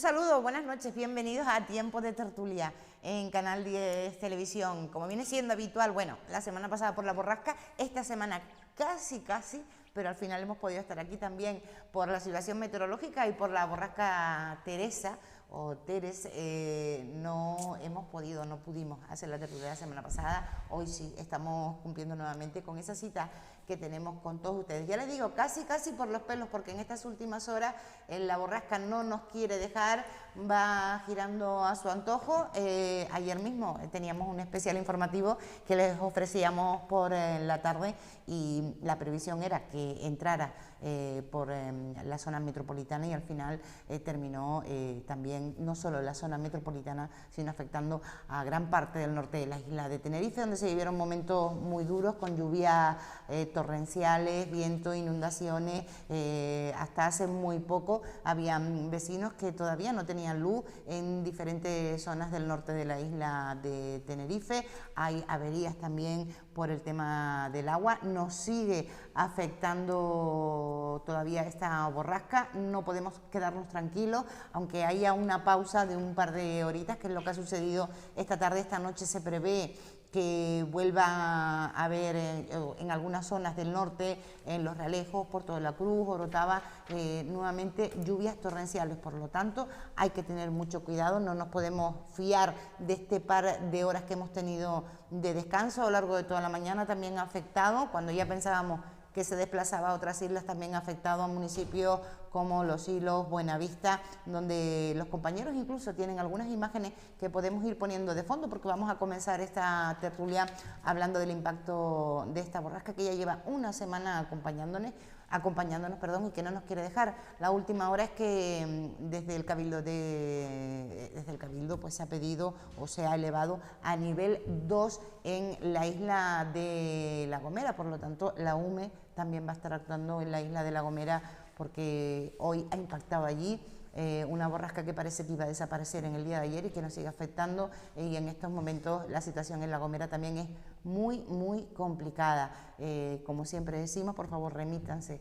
saludo, buenas noches, bienvenidos a Tiempo de Tertulia en Canal 10 Televisión. Como viene siendo habitual, bueno, la semana pasada por la borrasca, esta semana casi, pero al final hemos podido estar aquí también por la situación meteorológica y por la borrasca Teresa o Teres. No pudimos hacer la tertulia la semana pasada. Hoy sí estamos cumpliendo nuevamente con esa cita que tenemos con todos ustedes. Ya les digo, casi por los pelos, porque en estas últimas horas la borrasca no nos quiere dejar, va girando a su antojo. Ayer mismo teníamos un especial informativo que les ofrecíamos por la tarde y la previsión era que entrara por la zona metropolitana y al final terminó también no solo la zona metropolitana, sino afectando a gran parte del norte de la isla de Tenerife, donde se vivieron momentos muy duros con lluvias torrenciales, viento, inundaciones. Hasta hace muy poco habían vecinos que todavía no tenían luz en diferentes zonas del norte de la isla de Tenerife. Hay averías también por el tema del agua. Nos sigue afectando todavía esta borrasca, no podemos quedarnos tranquilos, aunque haya una pausa de un par de horitas, que es lo que ha sucedido esta tarde. Esta noche se prevé que vuelva a haber en algunas zonas del norte, en Los Realejos, Puerto de la Cruz, Orotava, nuevamente lluvias torrenciales. Por lo tanto, hay que tener mucho cuidado, no nos podemos fiar de este par de horas que hemos tenido de descanso a lo largo de toda la mañana. También ha afectado, cuando ya pensábamos que se desplazaba a otras islas, también ha afectado a municipios como Los Hilos, Buenavista, donde los compañeros incluso tienen algunas imágenes que podemos ir poniendo de fondo, porque vamos a comenzar esta tertulia hablando del impacto de esta borrasca que ya lleva una semana acompañándonos, y que no nos quiere dejar. La última hora es que desde el Cabildo pues se ha pedido o se ha elevado a nivel 2 en la isla de La Gomera. Por lo tanto, la UME también va a estar actuando en la isla de La Gomera, porque hoy ha impactado allí una borrasca que parece que iba a desaparecer en el día de ayer y que nos sigue afectando, y en estos momentos la situación en La Gomera también es muy complicada. Como siempre decimos, por favor remítanse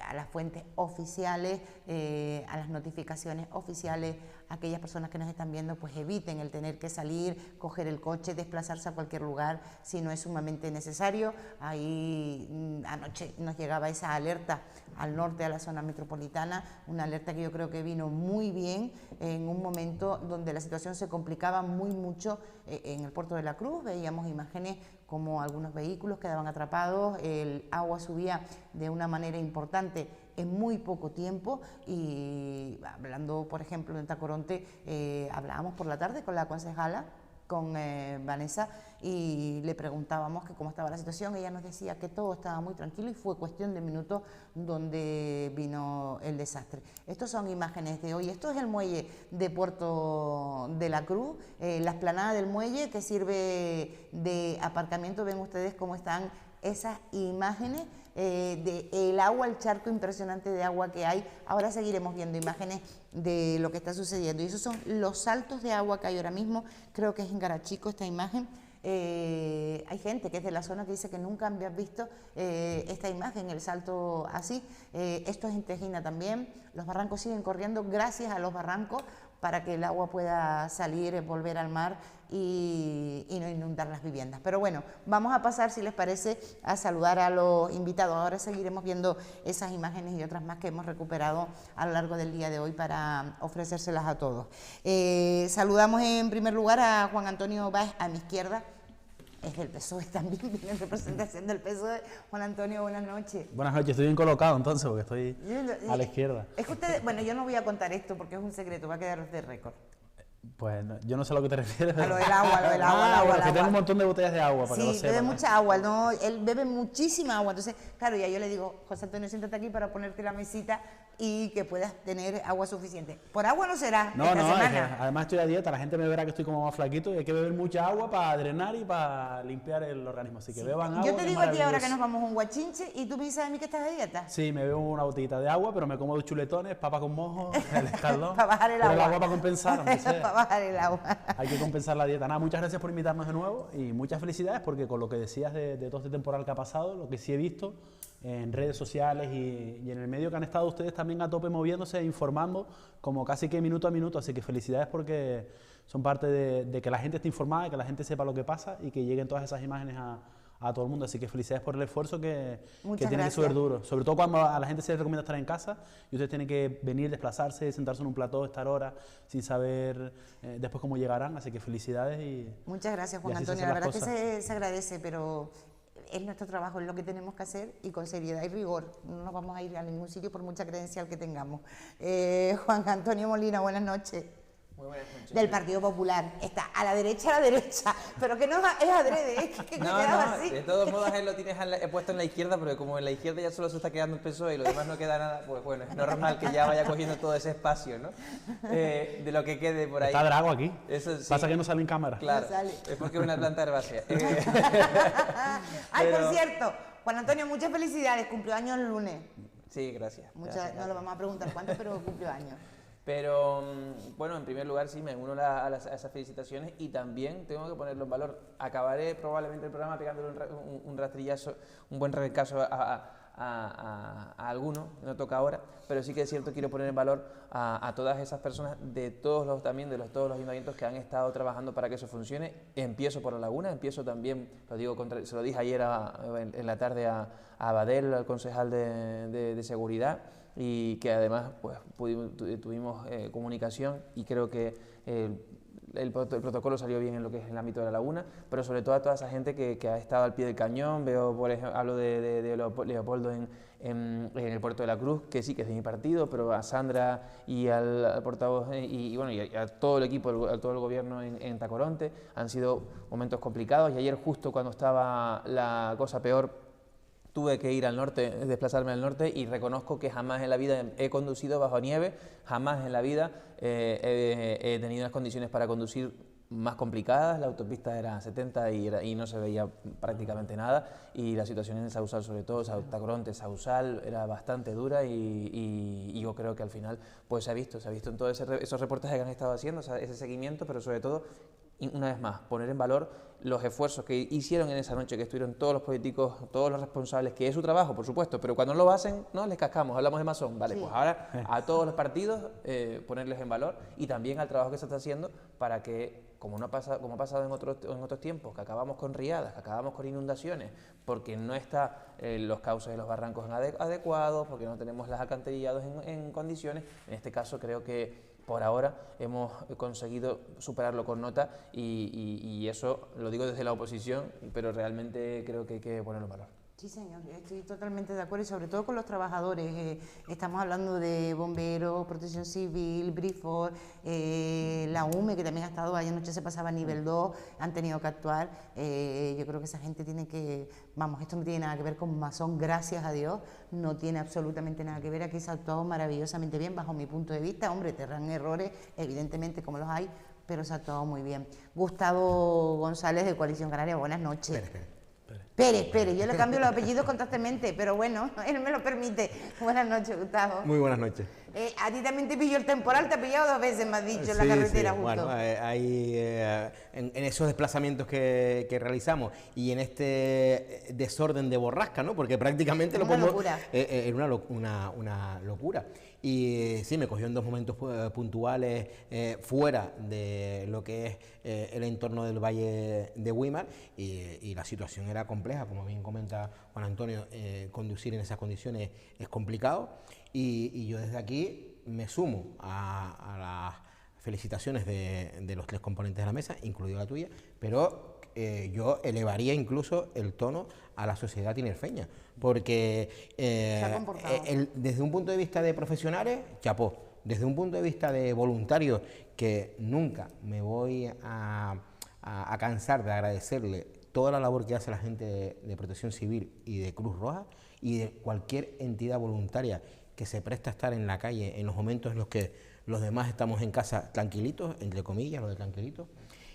a las fuentes oficiales, a las notificaciones oficiales. Aquellas personas que nos están viendo, pues eviten el tener que salir, coger el coche, desplazarse a cualquier lugar si no es sumamente necesario. Ahí anoche nos llegaba esa alerta al norte, a la zona metropolitana, una alerta que yo creo que vino muy bien en un momento donde la situación se complicaba mucho en el Puerto de la Cruz. Veíamos imágenes como algunos vehículos quedaban atrapados, el agua subía de una manera importante en muy poco tiempo. Y hablando, por ejemplo, en Tacoronte, hablábamos por la tarde con la concejala, con Vanessa, y le preguntábamos que cómo estaba la situación. Ella nos decía que todo estaba muy tranquilo y fue cuestión de minutos donde vino el desastre. Estas son imágenes de hoy. Esto es el muelle de Puerto de la Cruz, la explanada del muelle que sirve de aparcamiento. Ven ustedes cómo están esas imágenes del agua, el charco impresionante de agua que hay. Ahora seguiremos viendo imágenes de lo que está sucediendo. Y esos son los saltos de agua que hay ahora mismo. Creo que es en Garachico esta imagen. Hay gente que es de la zona que dice que nunca había visto esta imagen, el salto así. Esto es en Tejina también. Los barrancos siguen corriendo gracias a los barrancos para que el agua pueda salir, volver al mar y no inundar las viviendas. Pero bueno, vamos a pasar, si les parece, a saludar a los invitados. Ahora seguiremos viendo esas imágenes y otras más que hemos recuperado a lo largo del día de hoy para ofrecérselas a todos. Saludamos en primer lugar a Juan Antonio Báez, a mi izquierda. Es del PSOE también, viene en representación del PSOE. Juan Antonio, buenas noches. Buenas noches, estoy bien colocado entonces, porque estoy a la izquierda. Es que ustedes, bueno, yo no voy a contar esto porque es un secreto, va a quedar de récord. Pues no, yo no sé a lo que te refieres. A lo del agua, el agua. Que tengo un montón de botellas de agua para que lo sepan. Sí, bebe mucha agua, ¿no? Él bebe muchísima agua. Entonces, claro, ya yo le digo, José Antonio, siéntate aquí para ponerte la mesita y que puedas tener agua suficiente. Por agua no será esta semana. Además estoy a dieta, la gente me verá que estoy como más flaquito y hay que beber mucha agua para drenar y para limpiar el organismo. Así que beban agua. Yo te digo a ti ahora que nos vamos a un guachinche y tú me dices a mí que estás a dieta. Sí, me bebo una botellita de agua, pero me como 2 chuletones, papa con mojo, el escaldón. Para bajar el agua. Pero el agua para compensar, para bajar el agua. Hay que compensar la dieta. Nada, muchas gracias por invitarnos de nuevo y muchas felicidades, porque con lo que decías de todo este temporal que ha pasado, lo que sí he visto en redes sociales y en el medio que han estado ustedes también a tope moviéndose, informando como casi que minuto a minuto, así que felicidades porque son parte de que la gente esté informada, que la gente sepa lo que pasa y que lleguen todas esas imágenes a todo el mundo, así que felicidades por el esfuerzo que tiene que ser duro, sobre todo cuando a la gente se les recomienda estar en casa y ustedes tienen que venir, desplazarse, sentarse en un plató, estar horas sin saber después cómo llegarán, así que felicidades y muchas gracias, Juan Antonio, la verdad es que se agradece, pero es nuestro trabajo, es lo que tenemos que hacer y con seriedad y rigor, no nos vamos a ir a ningún sitio por mucha credencial que tengamos. Juan Antonio Molina, buenas noches. Muy buenas noches. Del Partido Popular, está a la derecha, pero que no es adrede, es que quedaba así. De todos modos él lo tienes puesto en la izquierda, porque como en la izquierda ya solo se está quedando el PSOE y lo demás no queda nada, pues bueno, es normal que ya vaya cogiendo todo ese espacio, ¿no? De lo que quede por ahí. Está Drago aquí, eso sí. Pasa que no sale en cámara. Claro, No sale. es porque es una planta herbácea. Ay, por cierto, Juan Antonio, muchas felicidades, cumplió años el lunes. Sí, gracias. No lo vamos a preguntar cuánto, pero cumplió años. Pero, bueno, en primer lugar sí, me uno a esas felicitaciones y también tengo que ponerlo en valor. Acabaré probablemente el programa pegándole un rastrillazo, un buen recaso a alguno, no toca ahora, pero sí que es cierto, quiero poner en valor a todas esas personas de todos los ayuntamientos que han estado trabajando para que eso funcione. Empiezo por La Laguna, empiezo también, se lo dije ayer en la tarde a Abadel, al concejal de Seguridad, y que además pues tuvimos comunicación y creo que el protocolo salió bien en lo que es el ámbito de La Laguna, pero sobre todo a toda esa gente que ha estado al pie del cañón. Veo, por ejemplo, hablo de Leopoldo en el Puerto de la Cruz, que sí que es de mi partido, pero a Sandra y al portavoz y a todo el equipo, a todo el gobierno en Tacoronte. Han sido momentos complicados y ayer, justo cuando estaba la cosa peor, tuve que ir al norte, desplazarme al norte, y reconozco que jamás en la vida he conducido bajo nieve, jamás en la vida he tenido las condiciones para conducir más complicadas. La autopista era 70 y no se veía prácticamente nada, y la situación en Sausal, sobre todo, Tacoronte, Sausal, era bastante dura y yo creo que al final pues se ha visto en todos esos reportajes que han estado haciendo, ese seguimiento, pero sobre todo, una vez más, poner en valor los esfuerzos que hicieron en esa noche, que estuvieron todos los políticos, todos los responsables, que es su trabajo, por supuesto, pero cuando no lo hacen, no les cascamos, hablamos de masón, vale, sí. Pues ahora a todos los partidos ponerles en valor, y también al trabajo que se está haciendo para que, como ha pasado en otros tiempos, que acabamos con riadas, que acabamos con inundaciones, porque no están los cauces de los barrancos adecuados, porque no tenemos los alcantarillados en condiciones. En este caso creo que por ahora hemos conseguido superarlo con nota, y eso lo digo desde la oposición, pero realmente creo que hay que ponerlo en valor. Sí, señor, estoy totalmente de acuerdo, y sobre todo con los trabajadores. Estamos hablando de bomberos, protección civil, Brifor, la UME, que también ha estado, ayer noche se pasaba a nivel 2, han tenido que actuar. Yo creo que esa gente tiene que, vamos, esto no tiene nada que ver con masón, gracias a Dios, no tiene absolutamente nada que ver. Aquí se ha actuado maravillosamente bien, bajo mi punto de vista. Hombre, tendrán errores, evidentemente, como los hay, pero se ha actuado muy bien. Gustavo González, de Coalición Canaria, buenas noches. Pérez, yo le cambio los apellidos constantemente, pero bueno, él me lo permite. Buenas noches, Gustavo. Muy buenas noches. A ti también te pilló el temporal, te ha pillado 2 veces, me has dicho, en la carretera justo. Bueno, en esos desplazamientos que realizamos y en este desorden de borrasca, ¿no? Porque prácticamente era una locura. Y sí, me cogió en 2 momentos puntuales fuera de lo que es el entorno del Valle de Güímar, y la situación era compleja, como bien comenta Juan Antonio. Conducir en esas condiciones es complicado, y yo desde aquí me sumo a las felicitaciones de los 3 componentes de la mesa, incluida la tuya, pero yo elevaría incluso el tono a la sociedad tinerfeña, porque desde un punto de vista de profesionales, chapó. Desde un punto de vista de voluntarios, que nunca me voy a cansar de agradecerle toda la labor que hace la gente de Protección Civil y de Cruz Roja y de cualquier entidad voluntaria que se presta a estar en la calle en los momentos en los que los demás estamos en casa tranquilitos, entre comillas, lo de tranquilitos,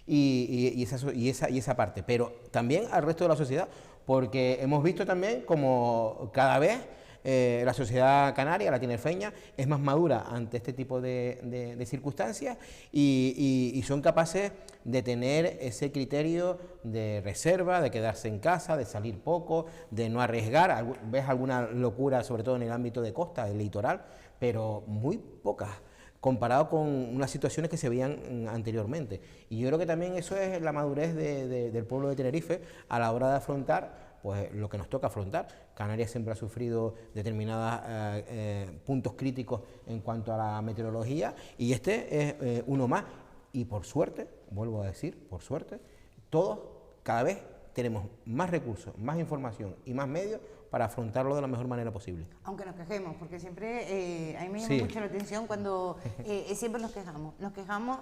y esa parte, pero también al resto de la sociedad, porque hemos visto también como cada vez la sociedad canaria, la tinerfeña, es más madura ante este tipo de circunstancias y son capaces de tener ese criterio de reserva, de quedarse en casa, de salir poco, de no arriesgar. Ves alguna locura, sobre todo en el ámbito de costa, del litoral, pero muy pocas, comparado con unas situaciones que se veían anteriormente. Y yo creo que también eso es la madurez del pueblo de Tenerife a la hora de afrontar pues lo que nos toca afrontar. Canarias siempre ha sufrido determinados puntos críticos en cuanto a la meteorología y este es uno más. Y por suerte, vuelvo a decir, por suerte, todos cada vez tenemos más recursos, más información y más medios para afrontarlo de la mejor manera posible. Aunque nos quejemos, porque siempre, a mí me llama mucho la atención cuando siempre nos quejamos. Nos quejamos,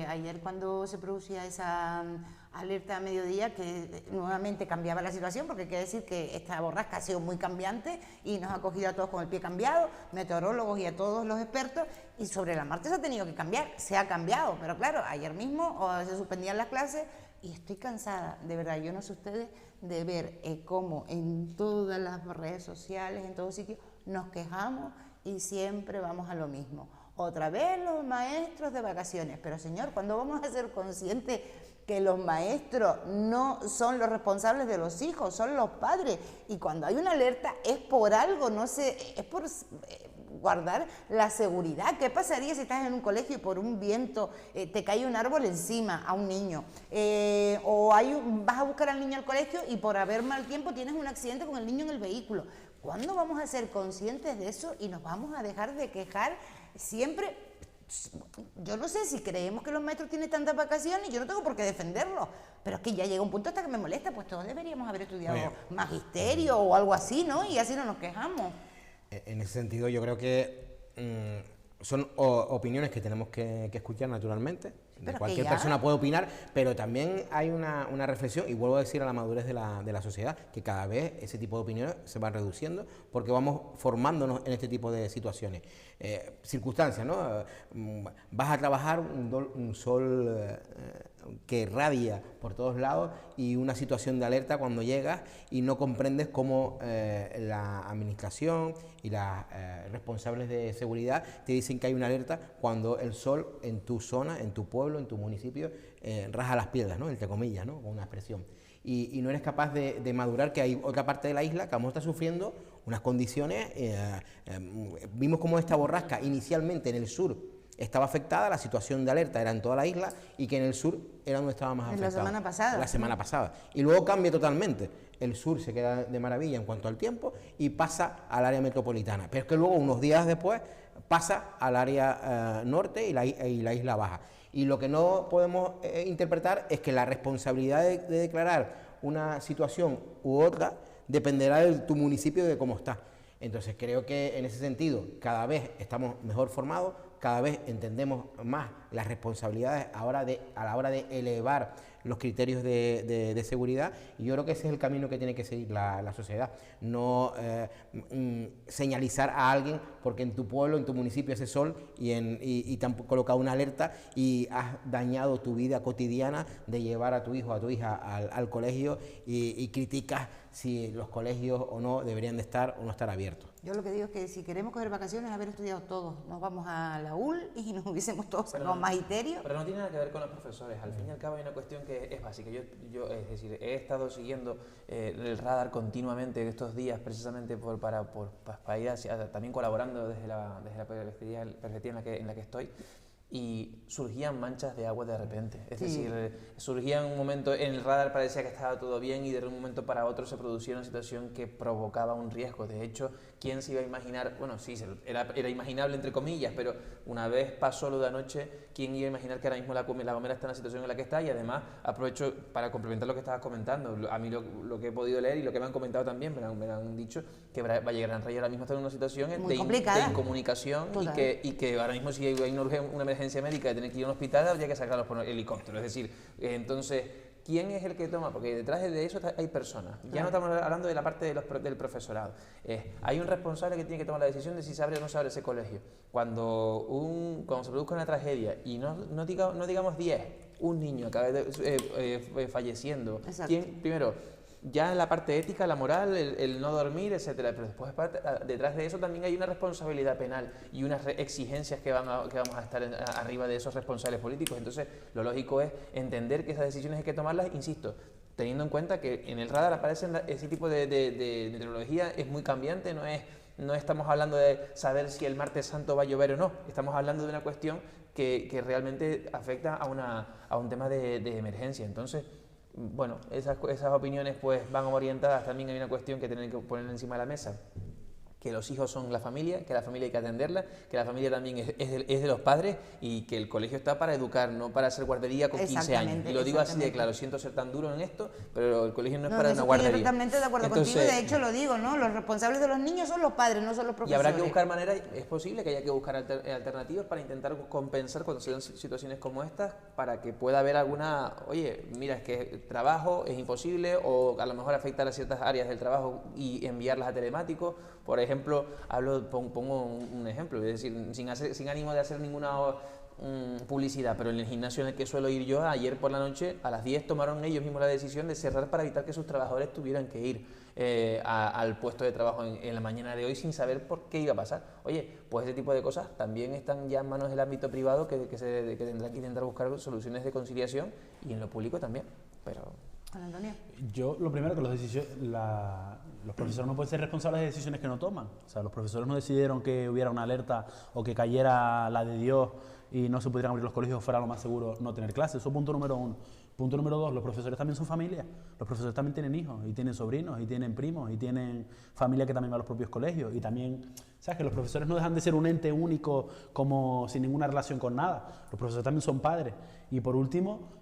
ayer cuando se producía esa alerta a mediodía, que nuevamente cambiaba la situación, porque quiere decir que esta borrasca ha sido muy cambiante y nos ha cogido a todos con el pie cambiado, meteorólogos y a todos los expertos, y sobre la marcha se ha tenido que cambiar, se ha cambiado, pero claro, ayer mismo se suspendían las clases y estoy cansada, de verdad, yo no sé ustedes, de ver cómo en todas las redes sociales, en todos sitios, nos quejamos y siempre vamos a lo mismo. Otra vez los maestros de vacaciones, pero señor, ¿cuándo vamos a ser conscientes que los maestros no son los responsables de los hijos, son los padres? Y cuando hay una alerta es por algo, no sé, es por guardar la seguridad. ¿Qué pasaría si estás en un colegio y por un viento te cae un árbol encima a un niño? O vas a buscar al niño al colegio y por haber mal tiempo tienes un accidente con el niño en el vehículo. ¿Cuándo vamos a ser conscientes de eso y nos vamos a dejar de quejar siempre? Yo no sé si creemos que los maestros tienen tantas vacaciones, yo no tengo por qué defenderlos, pero es que ya llega un punto hasta que me molesta, pues todos deberíamos haber estudiado magisterio o algo así, ¿no? Y así no nos quejamos. En ese sentido yo creo que son opiniones que tenemos que escuchar naturalmente. Cualquier persona puede opinar, pero también hay una reflexión, y vuelvo a decir a la madurez de la sociedad, que cada vez ese tipo de opiniones se van reduciendo porque vamos formándonos en este tipo de situaciones. Circunstancias, ¿no? Vas a trabajar un sol que irradia por todos lados y una situación de alerta cuando llegas y no comprendes cómo la administración y las responsables de seguridad te dicen que hay una alerta cuando el sol en tu zona, en tu pueblo, en tu municipio, raja las piedras, ¿no? Entre comillas, ¿no? Con una expresión. Y no eres capaz de madurar que hay otra parte de la isla que vamos a estar sufriendo unas condiciones. Vimos cómo esta borrasca inicialmente en el sur estaba afectada, la situación de alerta era en toda la isla y que en el sur era donde estaba más afectada. La semana pasada. La semana pasada. Y luego cambia totalmente. El sur se queda de maravilla en cuanto al tiempo y pasa al área metropolitana. Pero es que luego, unos días después, pasa al área norte y la isla baja. Y lo que no podemos interpretar es que la responsabilidad de declarar una situación u otra dependerá de tu municipio y de cómo está. Entonces creo que en ese sentido cada vez estamos mejor formados, cada vez entendemos más las responsabilidades a la hora de elevar los criterios de seguridad, y yo creo que ese es el camino que tiene que seguir la sociedad. No señalizar a alguien porque en tu pueblo, en tu municipio hace sol y te han colocado una alerta y has dañado tu vida cotidiana de llevar a tu hijo o a tu hija al colegio y criticas si los colegios o no deberían de estar o no estar abiertos. Yo lo que digo es que si queremos coger vacaciones, haber estudiado todos. Nos vamos a la UL y nos hubiésemos todos sacado magisterio. Pero no tiene nada que ver con los profesores. Al fin y al cabo hay una cuestión que es básica. Yo es decir, he estado siguiendo el radar continuamente estos días precisamente para ir también colaborando desde la perspectiva en la que estoy. Y surgían manchas de agua de repente, es decir, surgía un momento, en el radar parecía que estaba todo bien y de un momento para otro se producía una situación que provocaba un riesgo. De hecho, ¿quién se iba a imaginar? Bueno, sí, era imaginable entre comillas, pero una vez pasó lo de anoche, ¿quién iba a imaginar que ahora mismo la Gomera está en la situación en la que está? Y además aprovecho para complementar lo que estabas comentando. A mí lo que he podido leer y lo que me han comentado también, me han dicho que Valle Gran Rey ahora mismo está en una situación de incomunicación y que ahora mismo si hay una emergencia médica de tener que ir a un hospital, habría que sacarlos por helicóptero. Es decir, entonces, ¿quién es el que toma? Porque detrás de eso hay personas. Ya no estamos hablando de la parte del profesorado. Hay un responsable que tiene que tomar la decisión de si se abre o no se abre ese colegio. Cuando se produzca una tragedia y no digamos 10, un niño acaba falleciendo, primero, ya en la parte ética, la moral, el no dormir, etcétera, pero después detrás de eso también hay una responsabilidad penal y unas exigencias que vamos a estar arriba de esos responsables políticos. Entonces, lo lógico es entender que esas decisiones hay que tomarlas, insisto, teniendo en cuenta que en el radar aparecen ese tipo de tecnología, es muy cambiante, no estamos hablando de saber si el martes santo va a llover o no, estamos hablando de una cuestión que realmente afecta a un tema de emergencia. Entonces, bueno, esas opiniones pues van orientadas. También hay una cuestión que tienen que poner encima de la mesa, que los hijos son la familia, que la familia hay que atenderla, que la familia también es de los padres y que el colegio está para educar, no para hacer guardería con 15 años. Y lo digo así de claro, siento ser tan duro en esto, pero el colegio no es para una guardería. Estoy totalmente de acuerdo contigo, de hecho lo digo, ¿no? Los responsables de los niños son los padres, no son los profesores. Y habrá que buscar maneras, es posible que haya que buscar alternativas para intentar compensar cuando se dan situaciones como estas, para que pueda haber alguna, oye, mira, es que trabajo es imposible, o a lo mejor afectar a ciertas áreas del trabajo y enviarlas a telemático. Por ejemplo, pongo un ejemplo, es decir, sin ánimo de hacer ninguna publicidad, pero en el gimnasio en el que suelo ir yo, ayer por la noche a las 10 tomaron ellos mismos la decisión de cerrar para evitar que sus trabajadores tuvieran que ir al puesto de trabajo en la mañana de hoy sin saber por qué iba a pasar. Oye, pues ese tipo de cosas también están ya en manos del ámbito privado que tendrán que intentar buscar soluciones de conciliación, y en lo público también, pero... Juan Antonio. Yo, lo primero, que los profesores no pueden ser responsables de decisiones que no toman. O sea, los profesores no decidieron que hubiera una alerta o que cayera la de Dios y no se pudieran abrir los colegios, fuera lo más seguro no tener clases. Eso es punto número uno. Punto número dos, los profesores también son familia. Los profesores también tienen hijos y tienen sobrinos y tienen primos y tienen familia que también va a los propios colegios. Y también, ¿sabes? Que los profesores no dejan de ser un ente único como sin ninguna relación con nada. Los profesores también son padres. Y por último,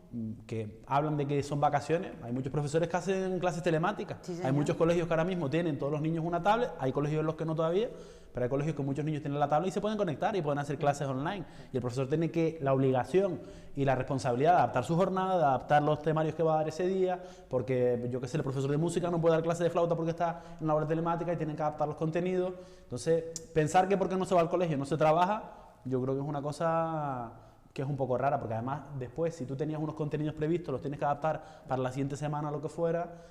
que hablan de que son vacaciones, hay muchos profesores que hacen clases telemáticas, sí, hay muchos colegios que ahora mismo tienen todos los niños una tablet, hay colegios en los que no todavía, pero hay colegios que muchos niños tienen la tablet y se pueden conectar y pueden hacer clases online, y el profesor tiene la obligación y la responsabilidad de adaptar su jornada, de adaptar los temarios que va a dar ese día, porque yo que sé, el profesor de música no puede dar clases de flauta porque está en una hora telemática y tienen que adaptar los contenidos. Entonces, pensar que porque no se va al colegio no se trabaja, yo creo que es una cosa que es un poco rara, porque además después, si tú tenías unos contenidos previstos, los tienes que adaptar para la siguiente semana o lo que fuera,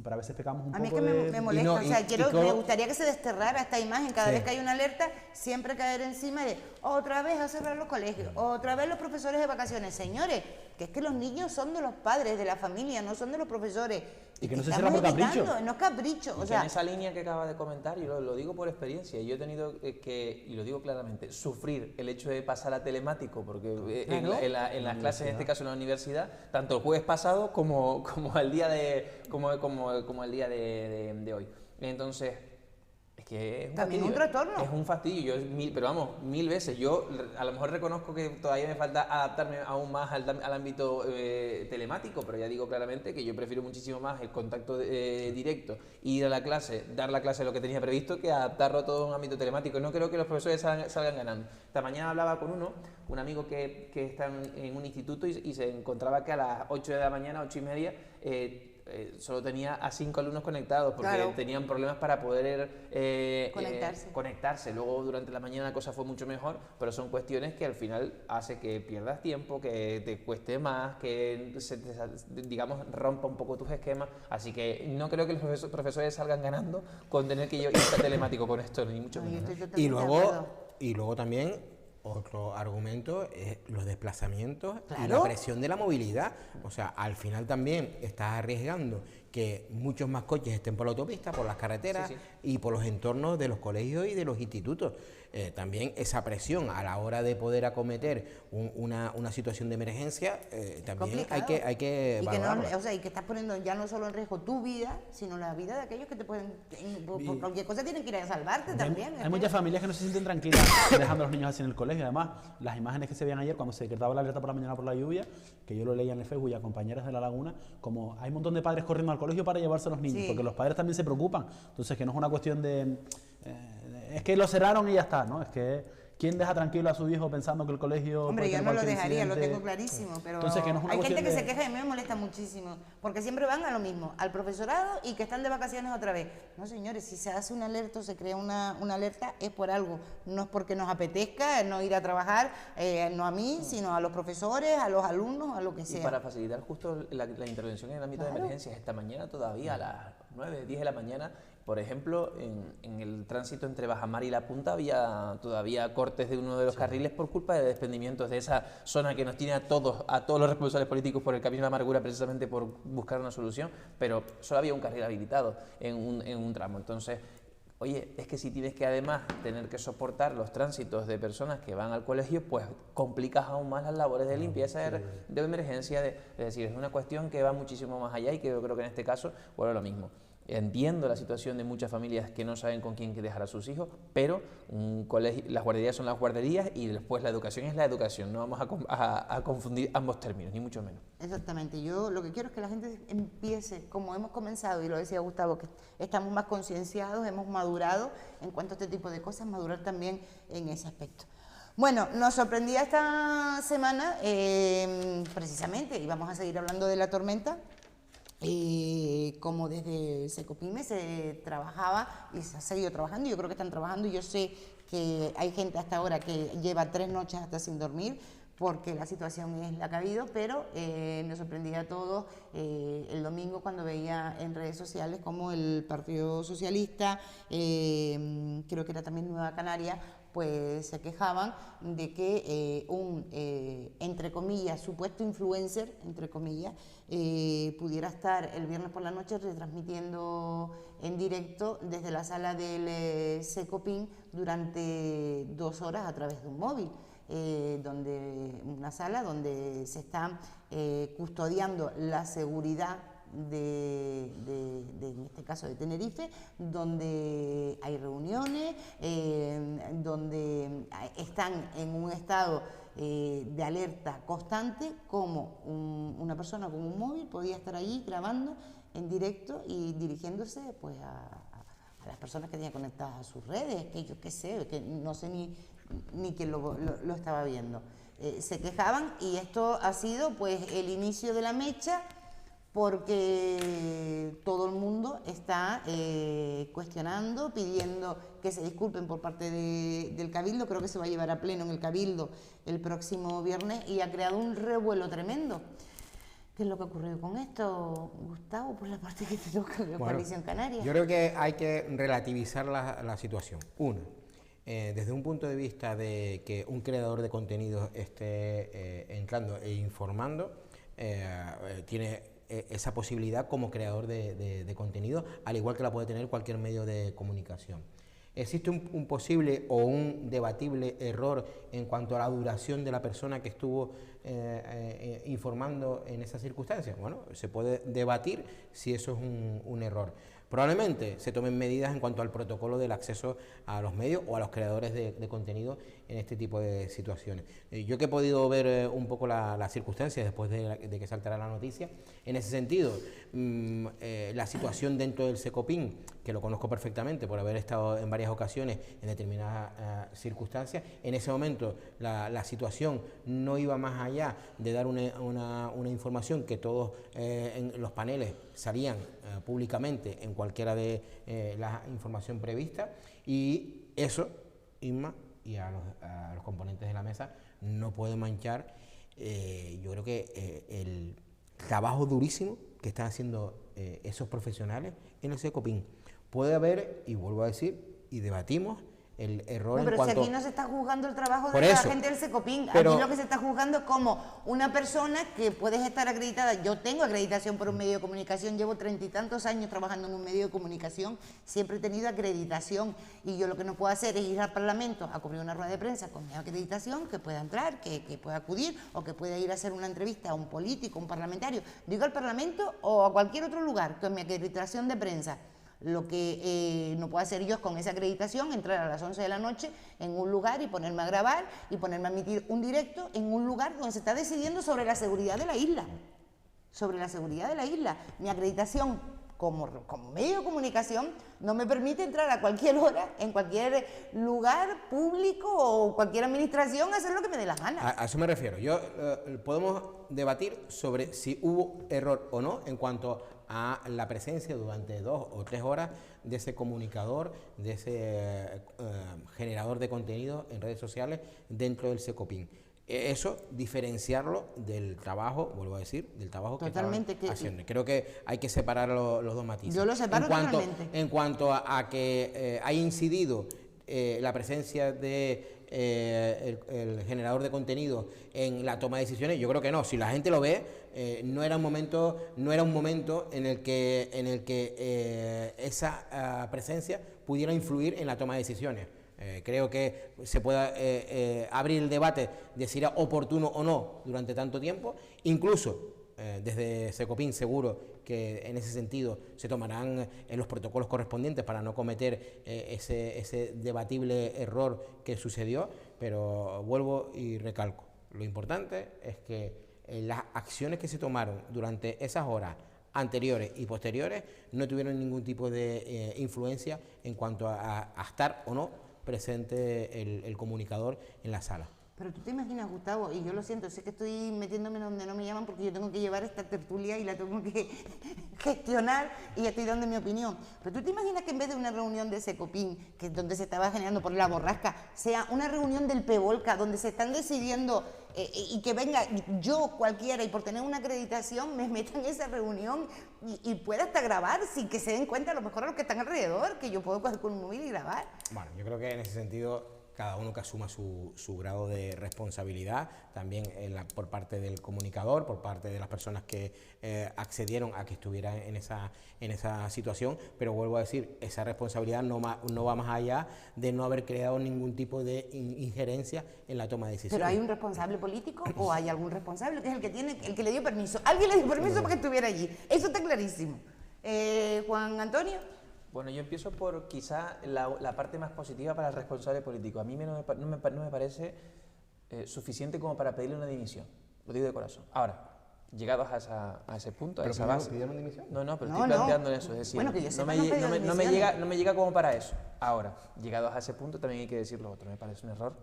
pero a veces pecamos un poco. A mí es que me molesta, me gustaría que se desterrara esta imagen, cada vez que hay una alerta, siempre caer encima de otra vez a cerrar los colegios, otra vez los profesores de vacaciones. Señores, que es que los niños son de los padres, de la familia, no son de los profesores. Y que no se cierra por capricho. No es capricho. O sea, en esa línea que acaba de comentar, yo lo digo por experiencia, yo he tenido que, y lo digo claramente, sufrir el hecho de pasar a telemático, porque en las clases, en este caso en la universidad, tanto el jueves pasado como el día como el día de hoy. Entonces, es que es un también fastidio, un trastorno. Es un fastidio, pero vamos, 1000 veces. Yo a lo mejor reconozco que todavía me falta adaptarme aún más al ámbito telemático, pero ya digo claramente que yo prefiero muchísimo más el contacto directo, ir a la clase, dar la clase lo que tenía previsto, que adaptarlo todo a un ámbito telemático. No creo que los profesores salgan ganando. Esta mañana hablaba con un amigo que está en un instituto y se encontraba que a las 8 de la mañana, 8 y media, solo tenía a 5 alumnos conectados porque tenían problemas para poder conectarse. Luego durante la mañana la cosa fue mucho mejor, pero son cuestiones que al final hace que pierdas tiempo, que te cueste más, que digamos rompa un poco tus esquemas. Así que no creo que los profesores salgan ganando con tener que ir telemático con esto, ni mucho menos. Y luego también otro argumento es los desplazamientos y la presión de la movilidad. O sea, al final también estás arriesgando que muchos más coches estén por la autopista, por las carreteras y por los entornos de los colegios y de los institutos. También esa presión a la hora de poder acometer una situación de emergencia, también hay que valorarla. Y que estás poniendo ya no solo en riesgo tu vida, sino la vida de aquellos que te pueden, por cualquier cosa tienen que ir a salvarte también. Hay muchas familias que no se sienten tranquilas dejando a los niños así en el colegio. Además, las imágenes que se veían ayer cuando se decretaba la alerta por la mañana por la lluvia, que yo lo leía en el Facebook y a compañeras de La Laguna, como hay un montón de padres corriendo al colegio para llevarse a los niños, porque los padres también se preocupan. Entonces, que no es una cuestión de es que lo cerraron y ya está, ¿no? Es que ¿quién deja tranquilo a su hijo pensando que el colegio... Hombre, puede yo tener no lo cualquier dejaría, lo incidente? tengo clarísimo, pero Entonces, que no es una hay gente cuestión que se de- queja y me molesta muchísimo, porque siempre van a lo mismo, al profesorado y que están de vacaciones otra vez. No, señores, si se hace un alerta o se crea una alerta es por algo, no es porque nos apetezca no ir a trabajar, no a mí, sino a los profesores, a los alumnos, a lo que Y sea. para facilitar justo la intervención en el ámbito de emergencias, esta mañana todavía a las 9, 10 de la mañana, por ejemplo, en el tránsito entre Bajamar y La Punta había todavía cortes de uno de los carriles por culpa de desprendimientos de esa zona que nos tiene a todos los responsables políticos por el camino de la amargura, precisamente por buscar una solución, pero solo había un carril habilitado en un tramo. Entonces, oye, es que si tienes que además tener que soportar los tránsitos de personas que van al colegio, pues complicas aún más las labores de limpieza de emergencia. Es decir, es una cuestión que va muchísimo más allá y que yo creo que en este caso, bueno, lo mismo. Entiendo la situación de muchas familias que no saben con quién dejar a sus hijos, pero un colegio, las guarderías son las guarderías y después la educación es la educación. No vamos a confundir ambos términos, ni mucho menos. Exactamente, yo lo que quiero es que la gente empiece, como hemos comenzado, y lo decía Gustavo, que estamos más concienciados, hemos madurado en cuanto a este tipo de cosas, madurar también en ese aspecto. Bueno, nos sorprendía esta semana, precisamente, y vamos a seguir hablando de la tormenta, como desde Secopime se trabajaba y se ha seguido trabajando, yo creo que están trabajando y yo sé que hay gente hasta ahora que lleva 3 noches hasta sin dormir porque la situación es la que ha habido, pero nos sorprendía a todos el domingo cuando veía en redes sociales como el Partido Socialista, creo que era también Nueva Canaria, pues se quejaban de que un, entre comillas, supuesto influencer, entre comillas, pudiera estar el viernes por la noche retransmitiendo en directo desde la sala del Secopin durante 2 horas a través de un móvil. Una sala donde se está custodiando la seguridad en este caso de Tenerife, donde hay reuniones, donde están en un estado de alerta constante, como una persona con un móvil podía estar allí grabando en directo y dirigiéndose pues a las personas que tenían conectadas a sus redes, que yo qué sé, que no sé ni quién lo estaba viendo. Se quejaban y esto ha sido pues el inicio de la mecha, porque todo el mundo está cuestionando, pidiendo que se disculpen por parte del Cabildo. Creo que se va a llevar a pleno en el Cabildo el próximo viernes y ha creado un revuelo tremendo. ¿Qué es lo que ha ocurrido con esto, Gustavo, por la parte que te toca de Coalición Canaria? Yo creo que hay que relativizar la situación. Uno, desde un punto de vista de que un creador de contenidos esté entrando e informando, tiene esa posibilidad como creador de contenido, al igual que la puede tener cualquier medio de comunicación. ¿Existe un posible o un debatible error en cuanto a la duración de la persona que estuvo informando en esas circunstancias? Bueno, se puede debatir si eso es un error. Probablemente se tomen medidas en cuanto al protocolo del acceso a los medios o a los creadores de contenido en este tipo de situaciones. Yo que he podido ver un poco las circunstancias después de que saltara la noticia, en ese sentido, la situación dentro del Secopin, que lo conozco perfectamente por haber estado en varias ocasiones en determinadas circunstancias, en ese momento la situación no iba más allá de dar una información que todos en los paneles salían públicamente en cualquiera de la información prevista, y eso, Inma, y a los componentes de la mesa no puede manchar, yo creo que el trabajo durísimo que están haciendo esos profesionales en el Secopin. Puede haber, y vuelvo a decir, y debatimos, el error pero en cuanto... si aquí no se está juzgando el trabajo Por de la eso, gente del Secopin, pero... aquí lo que se está juzgando es como una persona que puedes estar acreditada. Yo tengo acreditación por un medio de comunicación, llevo 30 y tantos años trabajando en un medio de comunicación, siempre he tenido acreditación, y yo lo que no puedo hacer es ir al Parlamento a cubrir una rueda de prensa con mi acreditación, que pueda entrar, que pueda acudir, o que pueda ir a hacer una entrevista a un político, un parlamentario, digo al Parlamento o a cualquier otro lugar con mi acreditación de prensa. Lo que no puedo hacer yo es con esa acreditación entrar a las 11 de la noche en un lugar y ponerme a grabar y ponerme a emitir un directo en un lugar donde se está decidiendo sobre la seguridad de la isla. Sobre la seguridad de la isla. Mi acreditación como medio de comunicación, no me permite entrar a cualquier hora, en cualquier lugar público o cualquier administración, a hacer lo que me dé la gana. A eso me refiero. Podemos debatir sobre si hubo error o no en cuanto a la presencia durante 2 o 3 horas de ese comunicador, de ese generador de contenido en redes sociales dentro del Secopin. Eso, diferenciarlo del trabajo, vuelvo a decir, del trabajo que estaban haciendo. Creo que hay que separar los dos matices. Yo lo separo totalmente. En cuanto a que haya incidido la presencia de el generador de contenido en la toma de decisiones, yo creo que no. Si la gente lo ve, no era un momento en el que esa presencia pudiera influir en la toma de decisiones. Creo que se puede abrir el debate de si era oportuno o no durante tanto tiempo. Incluso desde Secopin seguro que en ese sentido se tomarán los protocolos correspondientes para no cometer ese debatible error que sucedió, pero vuelvo y recalco, lo importante es que las acciones que se tomaron durante esas horas anteriores y posteriores no tuvieron ningún tipo de influencia en cuanto a estar o no presente el comunicador en la sala. Pero tú te imaginas, Gustavo, y yo lo siento, sé que estoy metiéndome donde no me llaman porque yo tengo que llevar esta tertulia y la tengo que gestionar y estoy dando mi opinión. Pero tú te imaginas que en vez de una reunión de Secopin, que es donde se estaba generando por la borrasca, sea una reunión del PEVOLCA, donde se están decidiendo y que venga yo cualquiera y por tener una acreditación me meta en esa reunión y pueda hasta grabar sin que se den cuenta a lo mejor a los que están alrededor, que yo puedo coger con un móvil y grabar? Bueno, yo creo que en ese sentido cada uno que asuma su grado de responsabilidad, también por parte del comunicador, por parte de las personas que accedieron a que estuvieran en esa situación, pero vuelvo a decir, esa responsabilidad no va más allá de no haber creado ningún tipo de injerencia en la toma de decisiones. ¿Pero hay un responsable político o hay algún responsable que es el que le dio permiso? Alguien le dio permiso para que estuviera allí, eso está clarísimo. Juan Antonio. Bueno, yo empiezo por quizá la parte más positiva para el responsable político. A mí no me parece suficiente como para pedirle una dimisión, lo digo de corazón. Ahora, llegados a ese punto, a esa base... ¿Pidieron dimisión? No, pero estoy planteando eso, es decir, bueno, que yo sepa, no me llega como para eso. Ahora, llegados a ese punto también hay que decir lo otro, me parece un error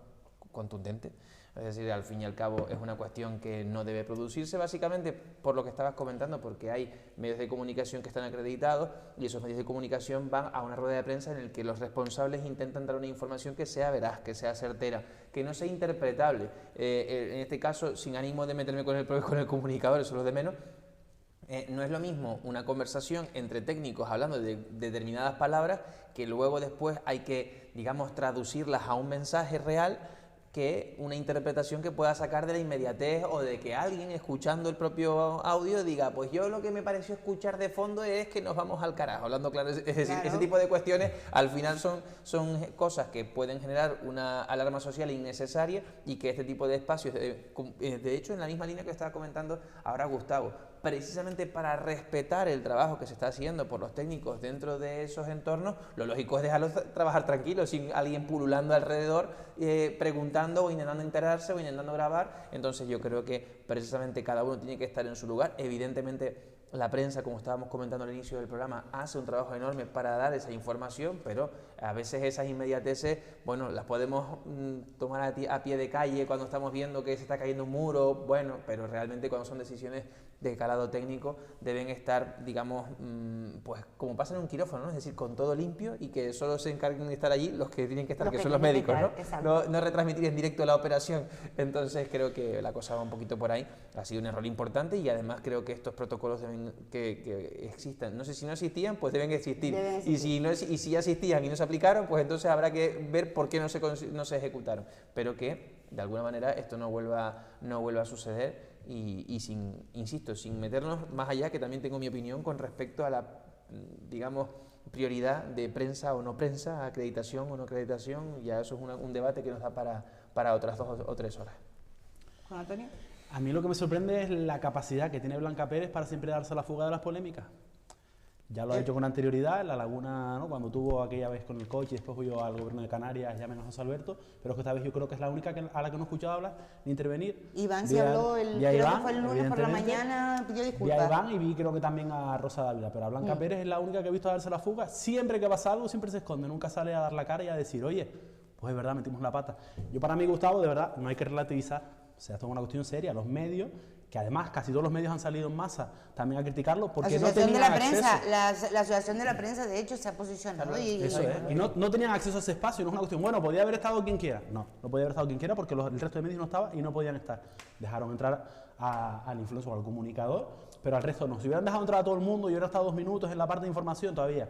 contundente. Es decir, al fin y al cabo es una cuestión que no debe producirse, básicamente por lo que estabas comentando, porque hay medios de comunicación que están acreditados y esos medios de comunicación van a una rueda de prensa en el que los responsables intentan dar una información que sea veraz, que sea certera, que no sea interpretable. En este caso, sin ánimo de meterme con el comunicador, eso es lo de menos. No es lo mismo una conversación entre técnicos hablando de determinadas palabras que luego después hay que, digamos, traducirlas a un mensaje real, que una interpretación que pueda sacar de la inmediatez o de que alguien escuchando el propio audio diga, pues yo lo que me pareció escuchar de fondo es que nos vamos al carajo, hablando claro. Es decir, claro, ese tipo de cuestiones al final son cosas que pueden generar una alarma social innecesaria y que este tipo de espacios, de hecho en la misma línea que estaba comentando ahora Gustavo, precisamente para respetar el trabajo que se está haciendo por los técnicos dentro de esos entornos, lo lógico es dejarlos trabajar tranquilos, sin alguien pululando alrededor, preguntando o intentando enterarse o intentando grabar. Entonces yo creo que precisamente cada uno tiene que estar en su lugar. Evidentemente la prensa, como estábamos comentando al inicio del programa, hace un trabajo enorme para dar esa información, pero a veces esas inmediateces, bueno, las podemos tomar a pie de calle cuando estamos viendo que se está cayendo un muro, bueno, pero realmente cuando son decisiones de calado técnico deben estar, digamos, pues como pasa en un quirófano, ¿no? Es decir, con todo limpio y que solo se encarguen de estar allí los que tienen que estar, que son los médicos, ¿no? No retransmitir en directo la operación. Entonces creo que la cosa va un poquito por ahí. Ha sido un error importante y además creo que estos protocolos deben que existan. No sé si no existían, pues deben existir. Y si ya existían y no se aplicaron, pues entonces habrá que ver por qué no se ejecutaron. Pero que de alguna manera esto no vuelva a suceder. Y insisto, sin meternos más allá, que también tengo mi opinión con respecto a la, digamos, prioridad de prensa o no prensa, acreditación o no acreditación, ya eso es un debate que nos da para otras 2 o 3 horas. Juan Antonio. A mí lo que me sorprende es la capacidad que tiene Blanca Pérez para siempre darse a la fuga de las polémicas. Ya lo ha hecho con anterioridad, en La Laguna, ¿no? Cuando tuvo aquella vez con el coche y después huyó al gobierno de Canarias, llamen a José Alberto, pero es que esta vez yo creo que es la única a la que no he escuchado hablar ni intervenir. Iván se habló, creo que fue el lunes por la mañana, pidió disculpas. Vi a Iván y vi creo que también a Rosa Dávila, pero a Blanca Pérez es la única que he visto darse la fuga. Siempre que pasa algo, siempre se esconde, nunca sale a dar la cara y a decir, oye, pues es verdad, metimos la pata. Yo para mí, Gustavo, de verdad, no hay que relativizar, o sea, esto es una cuestión seria, los medios, que además casi todos los medios han salido en masa también a criticarlo porque no tenían acceso. La Asociación de la Prensa, de hecho, se ha posicionado. Eso es, y no tenían acceso a ese espacio, no es una cuestión, bueno, podía haber estado quien quiera. No podía haber estado quien quiera porque el resto de medios no estaba y no podían estar. Dejaron entrar al influencer o al comunicador, pero al resto no. Si hubieran dejado entrar a todo el mundo, yo hubiera estado 2 minutos en la parte de información todavía.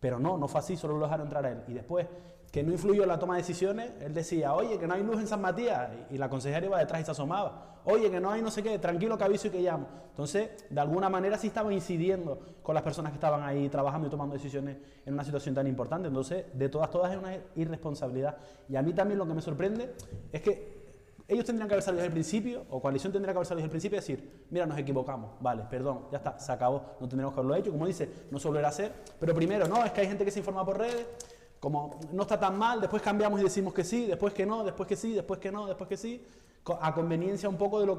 Pero no fue así, solo lo dejaron entrar a él. Y después, que no influyó en la toma de decisiones, él decía, oye, que no hay luz en San Matías, y la consejera iba detrás y se asomaba. Oye, que no hay no sé qué, tranquilo que aviso y que llamo. Entonces, de alguna manera sí estaba incidiendo con las personas que estaban ahí trabajando y tomando decisiones en una situación tan importante. Entonces, de todas es una irresponsabilidad. Y a mí también lo que me sorprende es que ellos tendrían que haber salido desde el principio, o Coalición tendría que haber salido desde el principio y decir, mira, nos equivocamos, vale, perdón, ya está, se acabó, no tendríamos que haberlo hecho, como dice, no se volverá a hacer, pero primero, no, es que hay gente que se informa por redes, como no está tan mal, después cambiamos y decimos que sí, después que no, después que sí, después que no, después que sí, a conveniencia un poco de lo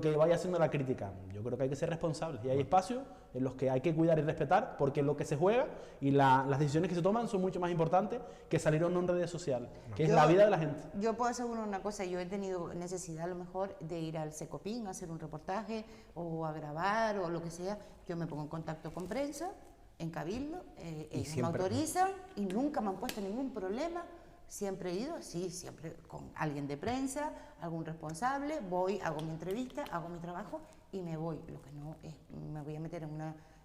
que vaya haciendo la crítica. Yo creo que hay que ser responsables y hay espacios en los que hay que cuidar y respetar porque lo que se juega y las decisiones que se toman son mucho más importantes que salir en redes sociales, que es la vida de la gente. Yo puedo asegurar una cosa, yo he tenido necesidad a lo mejor de ir al Secopin a hacer un reportaje o a grabar o lo que sea, yo me pongo en contacto con prensa, en Cabildo, ellos me autorizan y nunca me han puesto ningún problema. Siempre he ido, sí, siempre con alguien de prensa, algún responsable, voy, hago mi entrevista, hago mi trabajo y me voy. Lo que no es, me voy a meter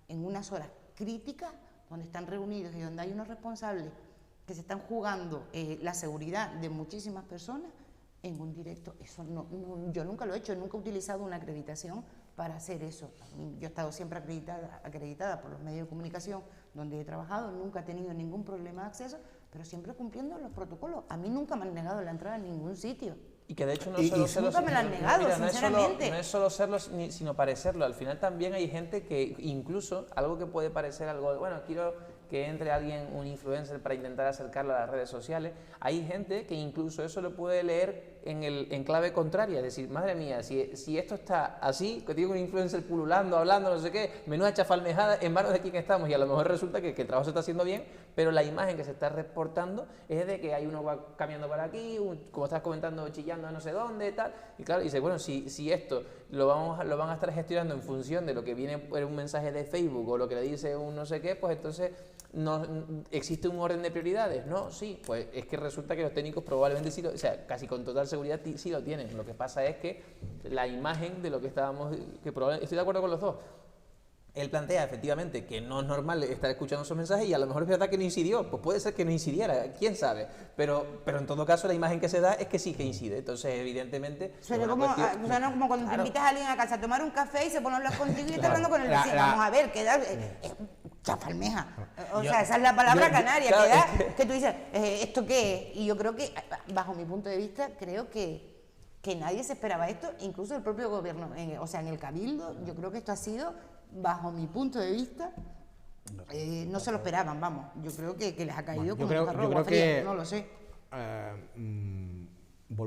en unas horas críticas donde están reunidos y donde hay unos responsables que se están jugando la seguridad de muchísimas personas en un directo. Eso yo nunca lo he hecho, nunca he utilizado una acreditación para hacer eso. Yo he estado siempre acreditada por los medios de comunicación donde he trabajado, nunca he tenido ningún problema de acceso, pero siempre cumpliendo los protocolos. A mí nunca me han negado la entrada en ningún sitio. Y que de hecho no solo serlo, nunca me lo han negado, sinceramente. No es solo serlo, sino parecerlo. Al final también hay gente que incluso, algo que puede parecer algo, bueno, quiero que entre alguien, un influencer, para intentar acercarlo a las redes sociales, hay gente que incluso eso lo puede leer en clave contraria, es decir, madre mía, si esto está así, que digo un influencer pululando, hablando, no sé qué, menuda chafalmejada, en manos de quién estamos, y a lo mejor resulta que el trabajo se está haciendo bien, pero la imagen que se está reportando es de que hay uno va caminando por aquí, como estás comentando, chillando no sé dónde, tal, y claro, dice, bueno, si esto lo van a estar gestionando en función de lo que viene por un mensaje de Facebook o lo que le dice un no sé qué, pues entonces no existe un orden de prioridades, ¿no? Sí, pues es que resulta que los técnicos probablemente sí o sea, casi con total seguridad sí lo tienen. Lo que pasa es que la imagen de lo que estábamos, que probablemente, estoy de acuerdo con los dos. Él plantea efectivamente que no es normal estar escuchando esos mensajes y a lo mejor es verdad que no incidió, pues puede ser que no incidiera, quién sabe, pero en todo caso la imagen que se da es que sí que incide, entonces evidentemente... Pero como cuando te invitas a alguien a casa a tomar un café y se pone a hablar contigo y está hablando con el vecino, vamos a ver, queda chafalmeja, sea, esa es la palabra canaria, que tú dices, ¿esto qué es? Y yo creo que, bajo mi punto de vista, creo que nadie se esperaba esto, incluso el propio gobierno, o sea, en el Cabildo, yo creo que esto ha sido... Bajo mi punto de vista, no se lo esperaban, vamos. Yo creo que les ha caído como un jarro de agua fría, no lo sé.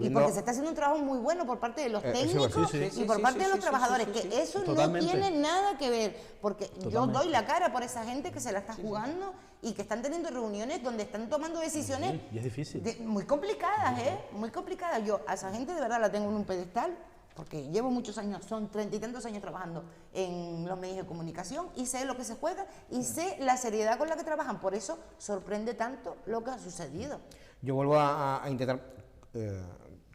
Y porque se está haciendo un trabajo muy bueno por parte de los técnicos y por parte de los trabajadores, que eso no tiene nada que ver, porque yo doy la cara por esa gente que se la está jugando y que están teniendo reuniones donde están tomando decisiones y es difícil. Muy complicadas, muy complicadas. Yo a esa gente de verdad la tengo en un pedestal, porque llevo muchos años, son 30 y tantos años trabajando en los medios de comunicación y sé lo que se juega y sé la seriedad con la que trabajan. Por eso sorprende tanto lo que ha sucedido. Yo vuelvo a intentar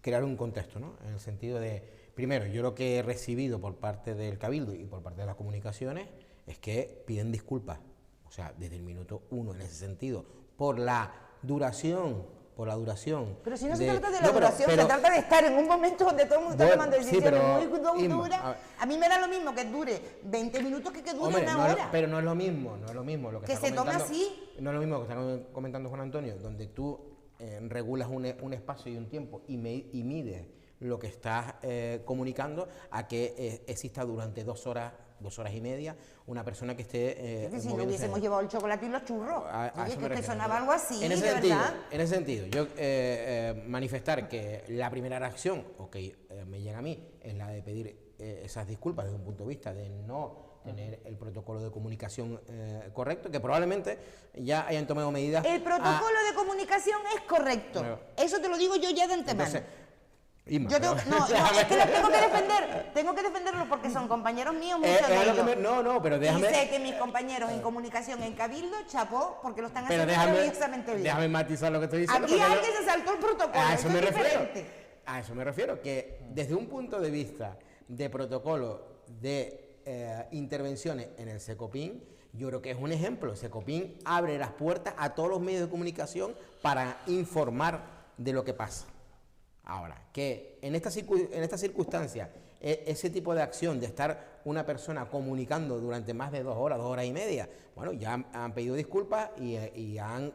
crear un contexto, ¿no? En el sentido de, primero, yo lo que he recibido por parte del Cabildo y por parte de las comunicaciones es que piden disculpas, o sea, desde el minuto 1 en ese sentido, por la duración. Pero si no se trata de la duración, se trata de estar en un momento donde todo el mundo está tomando decisiones muy duras. A mí me da lo mismo que dure 20 minutos que dure una hora. Pero no es lo mismo, lo que se tome así. No es lo mismo que está comentando Juan Antonio, donde tú regulas un espacio y un tiempo y mides lo que estás comunicando, a que exista durante 2 horas 2 horas y media, una persona que esté... Es que si no moviéndose. hubiésemos llevado el chocolate y los churros. A Oye, eso que me te refiero. sonaba algo así, en de ese sentido, verdad. En ese sentido, yo manifestar que la primera reacción, o que me llega a mí, es la de pedir esas disculpas desde un punto de vista de no tener el protocolo de comunicación correcto, que probablemente ya hayan tomado medidas... El protocolo de comunicación es correcto. Bueno. Eso te lo digo yo ya de antemano. Entonces, Isma, Yo tengo, pero- no, es que los tengo que defenderlos porque son compañeros míos, muchos de es lo que ellos. no, pero déjame... Y sé que mis compañeros en comunicación en Cabildo, chapó, porque lo están Pero haciendo maravillosamente bien. déjame matizar lo que estoy diciendo. Aquí porque alguien se saltó el protocolo, a eso eso me es refiero. diferente. A eso me refiero, que desde un punto de vista de protocolo de intervenciones en el Secopin, yo creo que es un ejemplo. Secopin abre las puertas a todos los medios de comunicación para informar de lo que pasa. Ahora, que en esta circunstancia, ese tipo de acción de estar una persona comunicando durante más de 2 horas, 2 horas y media, bueno, ya han pedido disculpas y han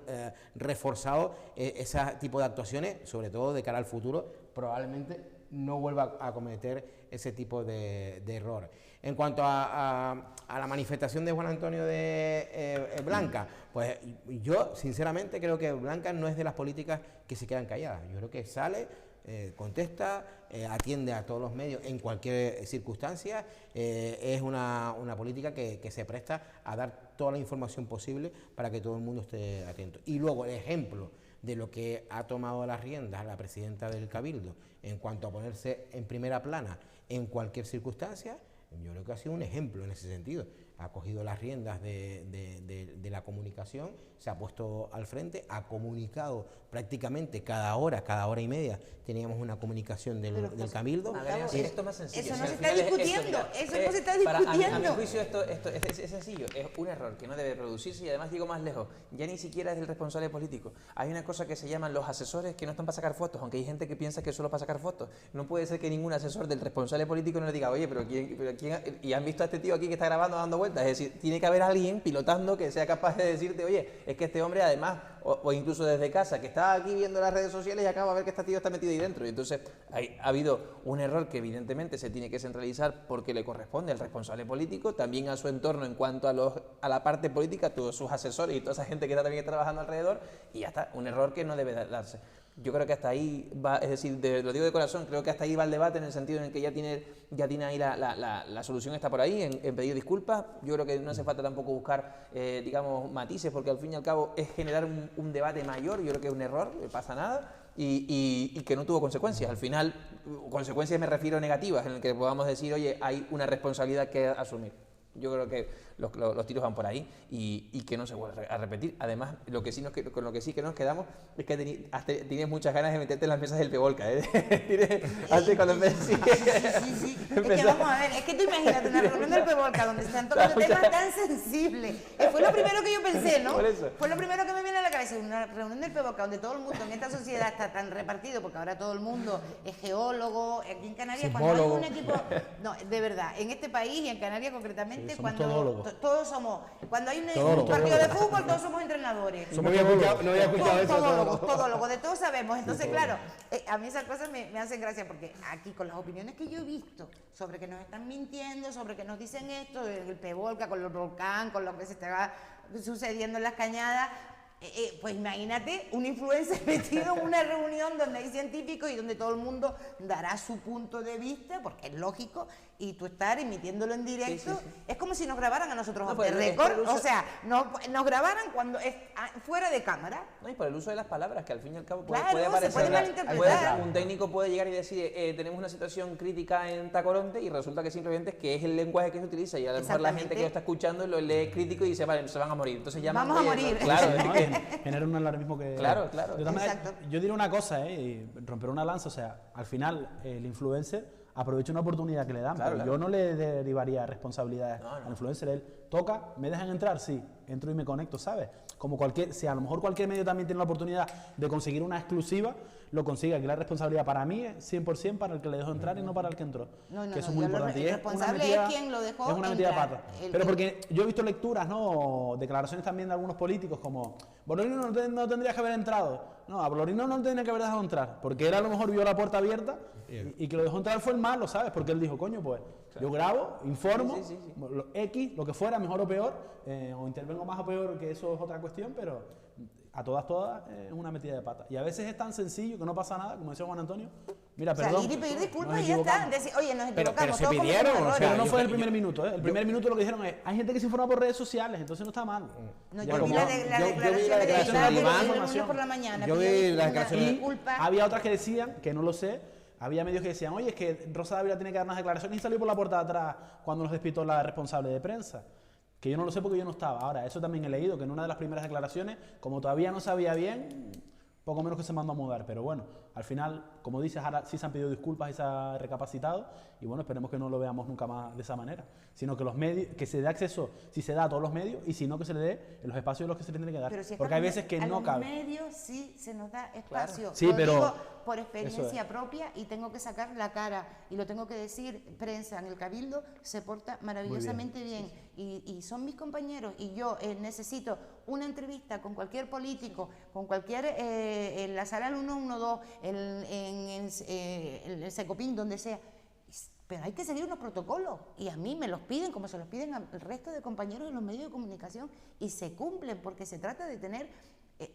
reforzado ese tipo de actuaciones, sobre todo de cara al futuro, probablemente no vuelva a cometer ese tipo de error. En cuanto a la manifestación de Juan Antonio de Blanca, pues yo sinceramente creo que Blanca no es de las políticas que se quedan calladas. Yo creo que sale, contesta, atiende a todos los medios en cualquier circunstancia. Es una política que se presta a dar toda la información posible para que todo el mundo esté atento. Y luego el ejemplo de lo que ha tomado las riendas la presidenta del Cabildo en cuanto a ponerse en primera plana en cualquier circunstancia, yo creo que ha sido un ejemplo en ese sentido. Ha cogido las riendas de la comunicación, se ha puesto al frente, ha comunicado prácticamente cada hora y media. Teníamos una comunicación del Cabildo. Magdalena, si esto es más sencillo. Eso Si no al se está final es esto, discutiendo, mira, eso no se está a mi discutiendo. juicio esto es sencillo, es un error que no debe producirse y además digo más lejos, ya ni siquiera es del responsable político. Hay una cosa que se llaman los asesores que no están para sacar fotos, aunque hay gente que piensa que es solo para sacar fotos. No puede ser que ningún asesor del responsable político no le diga, oye, pero quién, y han visto a este tío aquí que está grabando dando vueltas, es decir, tiene que haber alguien pilotando que sea capaz de decirte, oye, es que este hombre además, o incluso desde casa, que está aquí viendo las redes sociales y acaba de ver que este tío está metido ahí dentro. Y entonces ha habido un error que evidentemente se tiene que centralizar porque le corresponde al responsable político, también a su entorno en cuanto a la parte política, todos sus asesores y toda esa gente que está también trabajando alrededor, y ya está, un error que no debe darse. Yo creo que hasta ahí va, es decir, lo digo de corazón, creo que hasta ahí va el debate en el sentido en el que ya tiene ahí la solución está por ahí, en pedir disculpas. Yo creo que no hace falta tampoco buscar, digamos, matices, porque al fin y al cabo es generar un debate mayor. Yo creo que es un error, no pasa nada, y que no tuvo consecuencias. Al final, consecuencias me refiero negativas, en el que podamos decir, oye, hay una responsabilidad que asumir. Yo creo que los tiros van por ahí y que no se vuelva a repetir. Además, con lo que sí que nos quedamos es que tienes muchas ganas de meterte en las mesas del Pevolca, ¿eh? Antes cuando empecé. Sí. Es que vamos a ver, es que tú imagínate una reunión del Pevolca donde se están tocando temas tan sensibles. Fue lo primero que yo pensé, ¿no? Por eso. Fue lo primero que me viene a la cabeza, una reunión del Pevolca donde todo el mundo en esta sociedad está tan repartido, porque ahora todo el mundo es geólogo. Aquí en Canarias, cuando hay un equipo, no, de verdad, en este país y en Canarias concretamente, somos cuando todólogos. todos somos, cuando hay un Todólogos. partido de fútbol, todos somos entrenadores. No había escuchado eso. Todólogos, de todos sabemos. Entonces, claro, a mí esas cosas me hacen gracia porque aquí con las opiniones que yo he visto sobre que nos están mintiendo, sobre que nos dicen esto, el Pevolca, con el volcán, con lo que se está sucediendo en las cañadas, pues imagínate un influencer metido en una reunión donde hay científicos y donde todo el mundo dará su punto de vista, porque es lógico, y tú estar emitiéndolo en directo, Sí. es como si nos grabaran a nosotros No, off pues, the es por el record, uso- o sea, nos grabaran cuando es fuera de cámara. No, y por el uso de las palabras, que al fin y al cabo Claro, puede se parecer... puede malinterpretar. Un técnico puede llegar y decir, tenemos una situación crítica en Tacoronte, y resulta que simplemente es que es el lenguaje que se utiliza, y a lo mejor la gente que lo está escuchando lo lee crítico y dice, vale, se van a morir. Entonces llaman, Vamos a oye, morir. Claro, No, es que... genera un alarmismo que... Claro. De todas maneras, Exacto. yo diré una cosa, y romper una lanza, o sea, al final el influencer aprovecha una oportunidad que le dan, Claro, pero claro. yo no le derivaría responsabilidades No. al influencer. Él toca, ¿me dejan entrar? Sí. entro y me conecto, ¿sabes? Como si a lo mejor cualquier medio también tiene la oportunidad de conseguir una exclusiva, lo consigue. Aquí la responsabilidad para mí es 100% para el que le dejó entrar y no para el que entró. Que eso es muy importante. El responsable es quien lo dejó es una metida de entrar. pata. Pero porque yo he visto lecturas, ¿no? Declaraciones también de algunos políticos como Bolorino no tendría que haber entrado. No, a Bolorino no tenía que haber dejado entrar, porque él a lo mejor vio la puerta abierta y que lo dejó entrar fue el malo, ¿sabes? Porque él dijo, coño, pues yo grabo, informo, lo que fuera, mejor o peor, o intervengo más o peor, que eso es otra cuestión, pero a todas es una metida de pata. Y a veces es tan sencillo que no pasa nada, como decía Juan Antonio. Mira, perdón. Salir y pedir disculpas y ya está. Decir, oye, nos Pero equivocamos. se todos pidieron, cometemos o sea, errores. Pero no fue el primer minuto, ¿eh? El primer minuto lo que dijeron es, hay gente que se informa por redes sociales, entonces no está mal. No, Ya yo como- vi la yo vi declaración la de declaración Iván de Iván. el lunes por la mañana. Yo pidió vi la disculpas, declaración de- disculpas. Había otras que decían, que no lo sé, había medios que decían, oye, es que Rosa Dávila tiene que dar unas declaraciones y salió por la puerta de atrás cuando nos despistó la responsable de prensa. Que yo no lo sé porque yo no estaba. Ahora, eso también he leído, que en una de las primeras declaraciones, como todavía no sabía bien, poco menos que se mandó a mudar. Pero bueno, al final, como dices, ahora sí se han pedido disculpas y se ha recapacitado. Y bueno, esperemos que no lo veamos nunca más de esa manera. Sino que los medios, que se dé acceso, si se da a todos los medios, y si no, que se le dé en los espacios en los que se le tiene que dar. Pero si es porque hay veces que a no los cabe. medios sí se nos da espacio. Sí, Lo pero digo por eso experiencia es. propia y tengo que sacar la cara y lo tengo que decir. Prensa en el Cabildo se porta maravillosamente bien y son mis compañeros y yo necesito una entrevista con cualquier político, con cualquier en la sala 112, en el Secopín, donde sea. Pero hay que seguir unos protocolos y a mí me los piden como se los piden al resto de compañeros en los medios de comunicación y se cumplen porque se trata de tener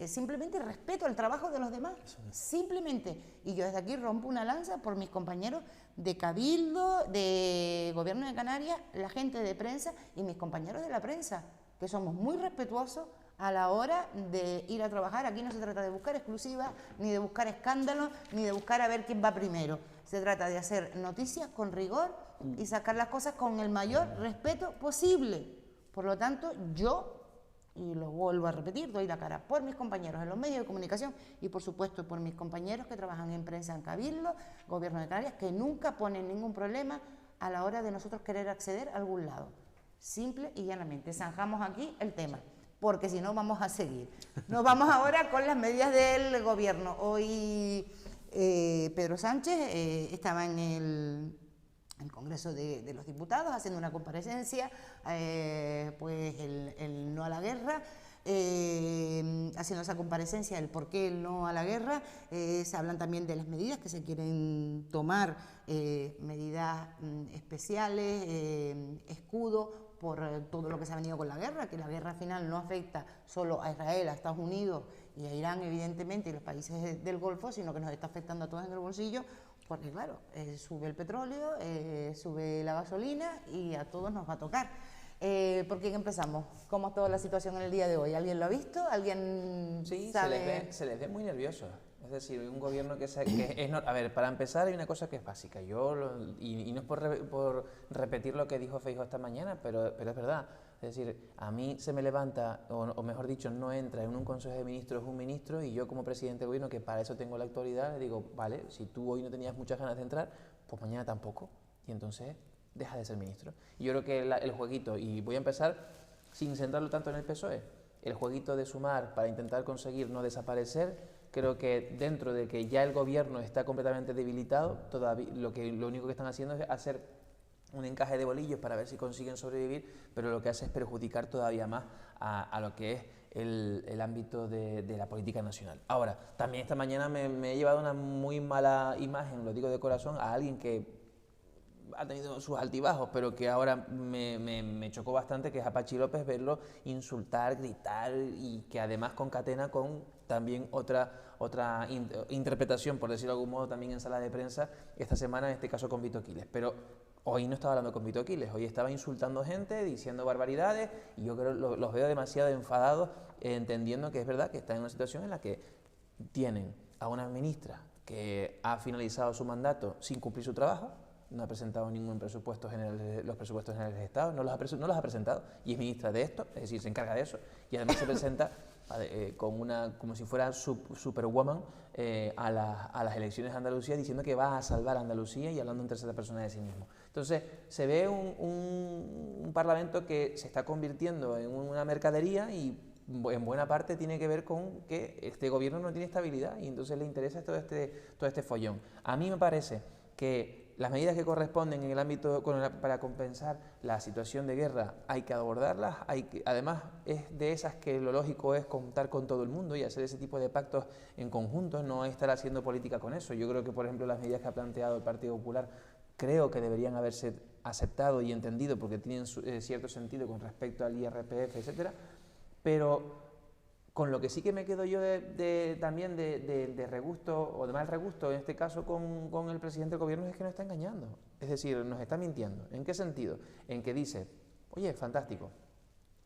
simplemente respeto al trabajo de los demás, simplemente. Y yo desde aquí rompo una lanza por mis compañeros de Cabildo, de Gobierno de Canarias, la gente de prensa y mis compañeros de la prensa, que somos muy respetuosos a la hora de ir a trabajar. Aquí no se trata de buscar exclusivas, ni de buscar escándalos, ni de buscar a ver quién va primero. Se trata de hacer noticias con rigor y sacar las cosas con el mayor respeto posible. Por lo tanto, yo, y lo vuelvo a repetir, doy la cara por mis compañeros en los medios de comunicación y por supuesto por mis compañeros que trabajan en prensa en Cabildo, Gobierno de Canarias, que nunca ponen ningún problema a la hora de nosotros querer acceder a algún lado. Simple y llanamente. Zanjamos aquí el tema, porque si no vamos a seguir. Nos vamos ahora con las medidas del gobierno. Hoy Pedro Sánchez estaba en el Congreso de los Diputados haciendo una comparecencia, pues el no a la guerra, haciendo esa comparecencia, el por qué el no a la guerra. Se hablan también de las medidas que se quieren tomar, medidas especiales, escudo, por todo lo que se ha venido con la guerra, que la guerra final no afecta solo a Israel, a Estados Unidos y a Irán, evidentemente, y los países del Golfo, sino que nos está afectando a todos en el bolsillo, porque claro, sube el petróleo, sube la gasolina y a todos nos va a tocar. ¿Por quién empezamos? ¿Cómo es toda la situación en el día de hoy? ¿Alguien lo ha visto? ¿Alguien sabe? Se les ve muy nerviosos. Es decir, un gobierno que es... A ver, para empezar hay una cosa que es básica. Y no es por repetir lo que dijo Feijóo esta mañana, pero es verdad. Es decir, a mí se me levanta, o mejor dicho, no entra en un Consejo de Ministros un ministro y yo como presidente del gobierno, que para eso tengo la autoridad, le digo, vale, si tú hoy no tenías muchas ganas de entrar, pues mañana tampoco. Y entonces deja de ser ministro. Y yo creo que el jueguito, y voy a empezar sin centrarlo tanto en el PSOE, el jueguito de sumar para intentar conseguir no desaparecer, creo que dentro de que ya el gobierno está completamente debilitado, todavía lo único que están haciendo es hacer un encaje de bolillos para ver si consiguen sobrevivir, pero lo que hace es perjudicar todavía más a lo que es el ámbito de la política nacional. Ahora, también esta mañana me he llevado una muy mala imagen, lo digo de corazón, a alguien que ha tenido sus altibajos, pero que ahora me chocó bastante, que es a Pachi López, verlo insultar, gritar y que además concatena con también otra interpretación, por decirlo de algún modo, también en sala de prensa esta semana, en este caso con Vito Quiles. Pero hoy no estaba hablando con Vito Quiles, hoy estaba insultando gente, diciendo barbaridades, y yo creo que los veo demasiado enfadados, entendiendo que es verdad que están en una situación en la que tienen a una ministra que ha finalizado su mandato sin cumplir su trabajo, no ha presentado ningún presupuesto general, los presupuestos generales de Estado, no los ha presentado, y es ministra de esto, es decir, se encarga de eso, y además se presenta como si fuera superwoman a las elecciones de Andalucía, diciendo que va a salvar a Andalucía y hablando en tercera persona de sí mismo. Entonces, se ve un Parlamento que se está convirtiendo en una mercadería y en buena parte tiene que ver con que este gobierno no tiene estabilidad y entonces le interesa todo este follón. A mí me parece que las medidas que corresponden en el ámbito para compensar la situación de guerra hay que abordarlas, además es de esas que lo lógico es contar con todo el mundo y hacer ese tipo de pactos en conjunto, no estar haciendo política con eso. Yo creo que, por ejemplo, las medidas que ha planteado el Partido Popular creo que deberían haberse aceptado y entendido porque tienen cierto sentido con respecto al IRPF, etcétera, pero con lo que sí que me quedo yo también de regusto o de mal regusto, en este caso con el presidente del gobierno, es que nos está engañando. Es decir, nos está mintiendo. ¿En qué sentido? En que dice, oye, fantástico,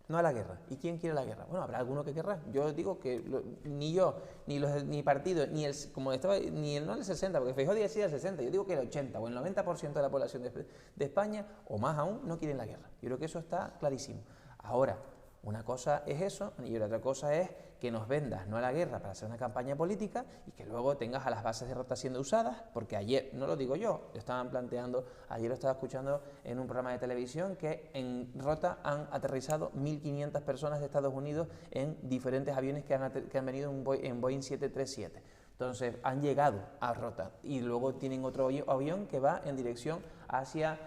no a la guerra. ¿Y quién quiere la guerra? Bueno, habrá alguno que querrá. Yo digo que ni yo, ni partido, ni el 60, porque Feijóo decía el 60, yo digo que el 80 o el 90% de la población de España, o más aún, no quieren la guerra. Yo creo que eso está clarísimo. Ahora, una cosa es eso y otra cosa es que nos vendas no a la guerra para hacer una campaña política y que luego tengas a las bases de Rota siendo usadas, porque ayer, no lo digo yo, lo estaban planteando, ayer lo estaba escuchando en un programa de televisión que en Rota han aterrizado 1.500 personas de Estados Unidos en diferentes aviones que han venido en Boeing 737. Entonces han llegado a Rota y luego tienen otro avión que va en dirección hacia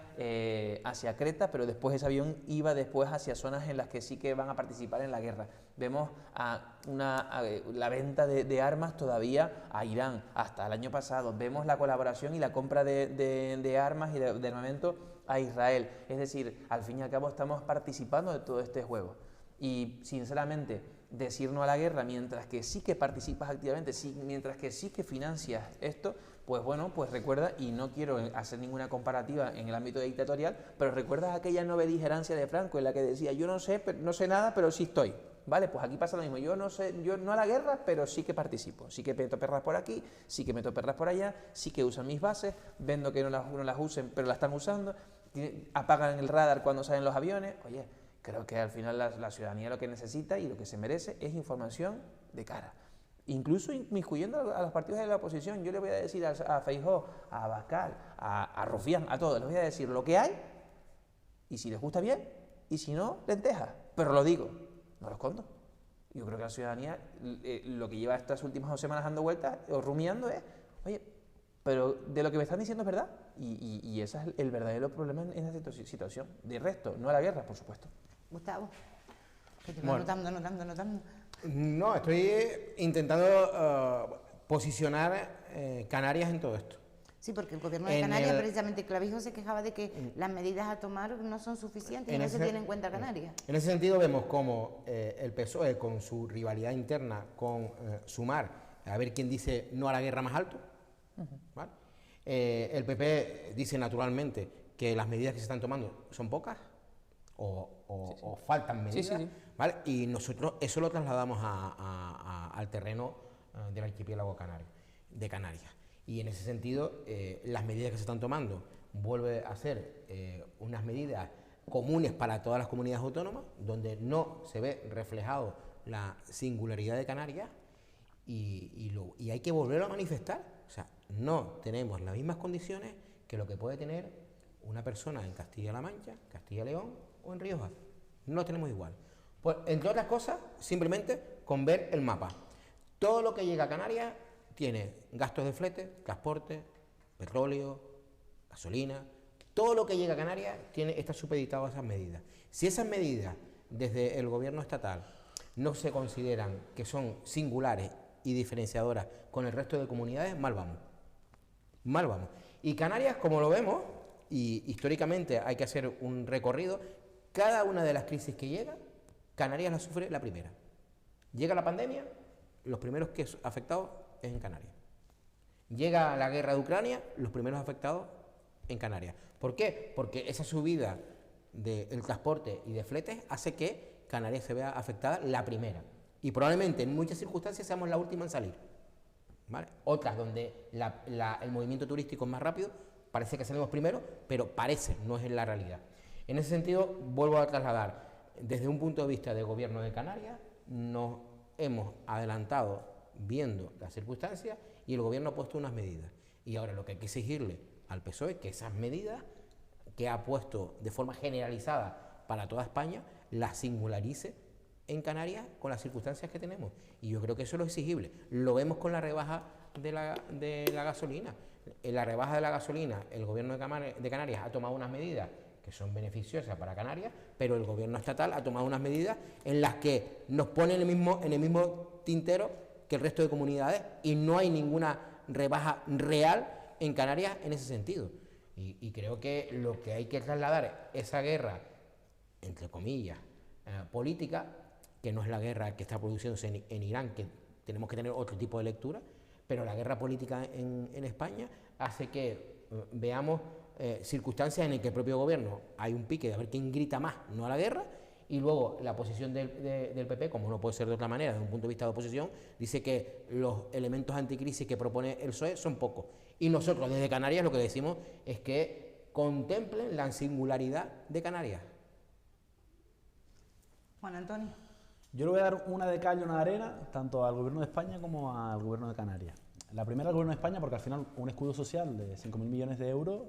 Creta, pero después ese avión iba después hacia zonas en las que sí que van a participar en la guerra. Vemos la venta de armas todavía a Irán hasta el año pasado. Vemos la colaboración y la compra de armas y de armamento a Israel. Es decir, al fin y al cabo estamos participando de todo este juego. Y sinceramente, decir no a la guerra mientras que sí que participas activamente, mientras que sí que financias esto, pues bueno, pues recuerda, y no quiero hacer ninguna comparativa en el ámbito dictatorial, pero recuerdas aquella no beligerancia de Franco en la que decía, yo no sé nada, pero sí estoy. Vale, pues aquí pasa lo mismo, yo no a la guerra, pero sí que participo, sí que meto perras por aquí, sí que meto perras por allá, sí que usan mis bases, vendo que no las usen, pero las están usando, apagan el radar cuando salen los aviones. Oye, creo que al final la ciudadanía lo que necesita y lo que se merece es información de cara. Incluso inmiscuyendo a los partidos de la oposición, yo le voy a decir a Feijóo, a Abascal, a Rufián, a todos, les voy a decir lo que hay, y si les gusta bien, y si no, lentejas. Pero lo digo, no lo escondo. Yo creo que la ciudadanía, lo que lleva estas últimas 2 semanas dando vueltas o rumiando es, oye, pero de lo que me están diciendo es verdad, y ese es el verdadero problema en esta situación. De resto, no a la guerra, por supuesto. Gustavo, que te va anotando. No, estoy intentando posicionar Canarias en todo esto. Sí, porque el gobierno de Canarias, precisamente, Clavijo se quejaba de que las medidas a tomar no son suficientes y no se tiene en cuenta Canarias. En ese sentido vemos cómo el PSOE, con su rivalidad interna con Sumar, a ver quién dice no a la guerra más alto, ¿vale? El PP dice naturalmente que las medidas que se están tomando son pocas o faltan medidas, ¿vale? Y nosotros eso lo trasladamos al terreno del archipiélago de Canarias. Y en ese sentido, las medidas que se están tomando vuelve a ser unas medidas comunes para todas las comunidades autónomas, donde no se ve reflejado la singularidad de Canarias y hay que volverlo a manifestar. O sea, no tenemos las mismas condiciones que lo que puede tener una persona en Castilla-La Mancha, Castilla-León o en Rioja. No tenemos igual. Pues, entre otras cosas, simplemente con ver el mapa. Todo lo que llega a Canarias tiene gastos de flete, transporte, petróleo, gasolina. Todo lo que llega a Canarias está supeditado a esas medidas. Si esas medidas desde el gobierno estatal no se consideran que son singulares y diferenciadoras con el resto de comunidades, mal vamos. Mal vamos. Y Canarias, como lo vemos, y históricamente hay que hacer un recorrido, cada una de las crisis que llega, Canarias la sufre la primera. Llega la pandemia, los primeros que afectados es en Canarias. Llega la guerra de Ucrania, los primeros afectados en Canarias. ¿Por qué? Porque esa subida del transporte y de fletes hace que Canarias se vea afectada la primera. Y probablemente en muchas circunstancias seamos la última en salir, ¿vale? Otras donde el movimiento turístico es más rápido, parece que salimos primero, pero parece, no es en la realidad. En ese sentido, vuelvo a trasladar, desde un punto de vista del gobierno de Canarias, nos hemos adelantado viendo las circunstancias y el gobierno ha puesto unas medidas. Y ahora lo que hay que exigirle al PSOE es que esas medidas que ha puesto de forma generalizada para toda España, la singularice en Canarias con las circunstancias que tenemos. Y yo creo que eso es lo exigible. Lo vemos con la rebaja de la gasolina. En la rebaja de la gasolina, el gobierno de Canarias ha tomado unas medidas que son beneficiosas para Canarias, pero el gobierno estatal ha tomado unas medidas en las que nos pone en el mismo tintero que el resto de comunidades, y no hay ninguna rebaja real en Canarias en ese sentido. Y creo que lo que hay que trasladar, esa guerra, entre comillas, política, que no es la guerra que está produciéndose en Irán, que tenemos que tener otro tipo de lectura, pero la guerra política en España hace que veamos circunstancias en las que el propio gobierno hay un pique de a ver quién grita más no a la guerra, y luego la posición del PP, como no puede ser de otra manera desde un punto de vista de oposición, dice que los elementos anticrisis que propone el PSOE son pocos. Y nosotros desde Canarias lo que decimos es que contemplen la singularidad de Canarias. Juan Antonio. Yo le voy a dar una de cal y una de arena, tanto al gobierno de España como al gobierno de Canarias. La primera al gobierno de España, porque al final un escudo social de 5.000 millones de euros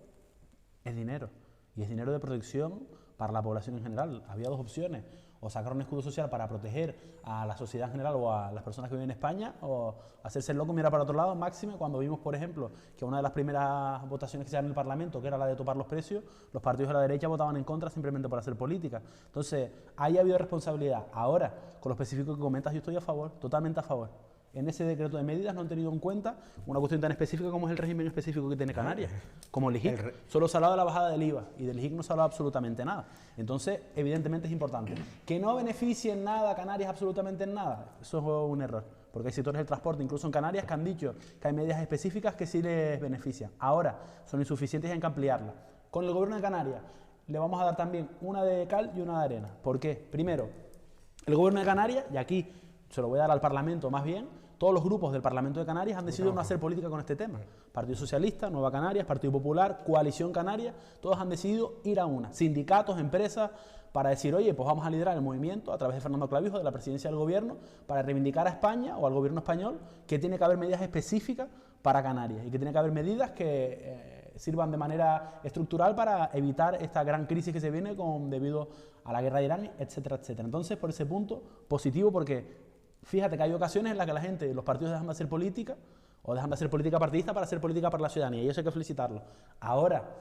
es dinero, y es dinero de protección para la población en general. Había dos opciones: o sacar un escudo social para proteger a la sociedad en general o a las personas que viven en España, o hacerse el loco y mirar para otro lado, máxime cuando vimos, por ejemplo, que una de las primeras votaciones que se dan en el Parlamento, que era la de topar los precios, los partidos de la derecha votaban en contra simplemente por hacer política. Entonces, ahí ha habido responsabilidad. Ahora, con lo específico que comentas, yo estoy a favor, totalmente a favor. En ese decreto de medidas no han tenido en cuenta una cuestión tan específica como es el régimen específico que tiene Canarias, como el IGIC. Solo se ha hablado de la bajada del IVA, y del IGIC no se ha hablado absolutamente nada. Entonces, evidentemente es importante. Que no beneficie en nada a Canarias, absolutamente en nada, eso es un error. Porque hay sectores del transporte, incluso en Canarias, que han dicho que hay medidas específicas que sí les benefician. Ahora, son insuficientes y hay que ampliarlas. Con el gobierno de Canarias le vamos a dar también una de cal y una de arena. ¿Por qué? Primero, el gobierno de Canarias, y aquí se lo voy a dar al Parlamento más bien, todos los grupos del Parlamento de Canarias han decidido no hacer política con este tema. Partido Socialista, Nueva Canarias, Partido Popular, Coalición Canaria, todos han decidido ir a una. Sindicatos, empresas, para decir, oye, pues vamos a liderar el movimiento a través de Fernando Clavijo, de la presidencia del gobierno, para reivindicar a España o al gobierno español que tiene que haber medidas específicas para Canarias y que tiene que haber medidas que sirvan de manera estructural para evitar esta gran crisis que se viene debido a la guerra de Irán, etcétera, etcétera. Entonces, por ese punto, positivo, porque fíjate que hay ocasiones en las que la gente, los partidos dejan de hacer política o dejan de hacer política partidista para hacer política para la ciudadanía, y eso hay que felicitarlo. Ahora,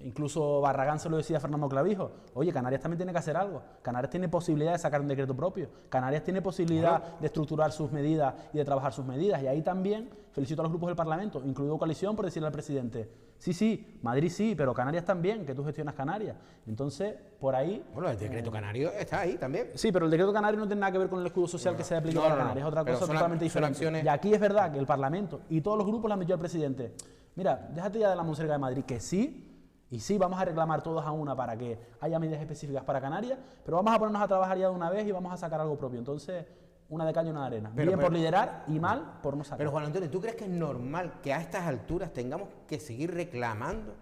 incluso Barragán se lo decía a Fernando Clavijo, oye, Canarias también tiene que hacer algo. Canarias tiene posibilidad de sacar un decreto propio. Canarias tiene posibilidad de estructurar sus medidas y de trabajar sus medidas. Y ahí también felicito a los grupos del Parlamento, incluido Coalición, por decirle al presidente, sí, Madrid sí, pero Canarias también, que tú gestionas Canarias. Entonces, por ahí... Bueno, el decreto canario está ahí también. Sí, pero el decreto canario no tiene nada que ver con el escudo social que se ha aplicado a Canarias, es otra cosa totalmente diferente. Y aquí es verdad que el Parlamento y todos los grupos le han dicho al presidente, mira, déjate ya de la monserga de Madrid, que sí, y sí, vamos a reclamar todos a una para que haya medidas específicas para Canarias, pero vamos a ponernos a trabajar ya de una vez y vamos a sacar algo propio. Entonces, una de cal y una de arena. Bien por liderar y mal por no sacar. Pero Juan Antonio, ¿tú crees que es normal que a estas alturas tengamos que seguir reclamando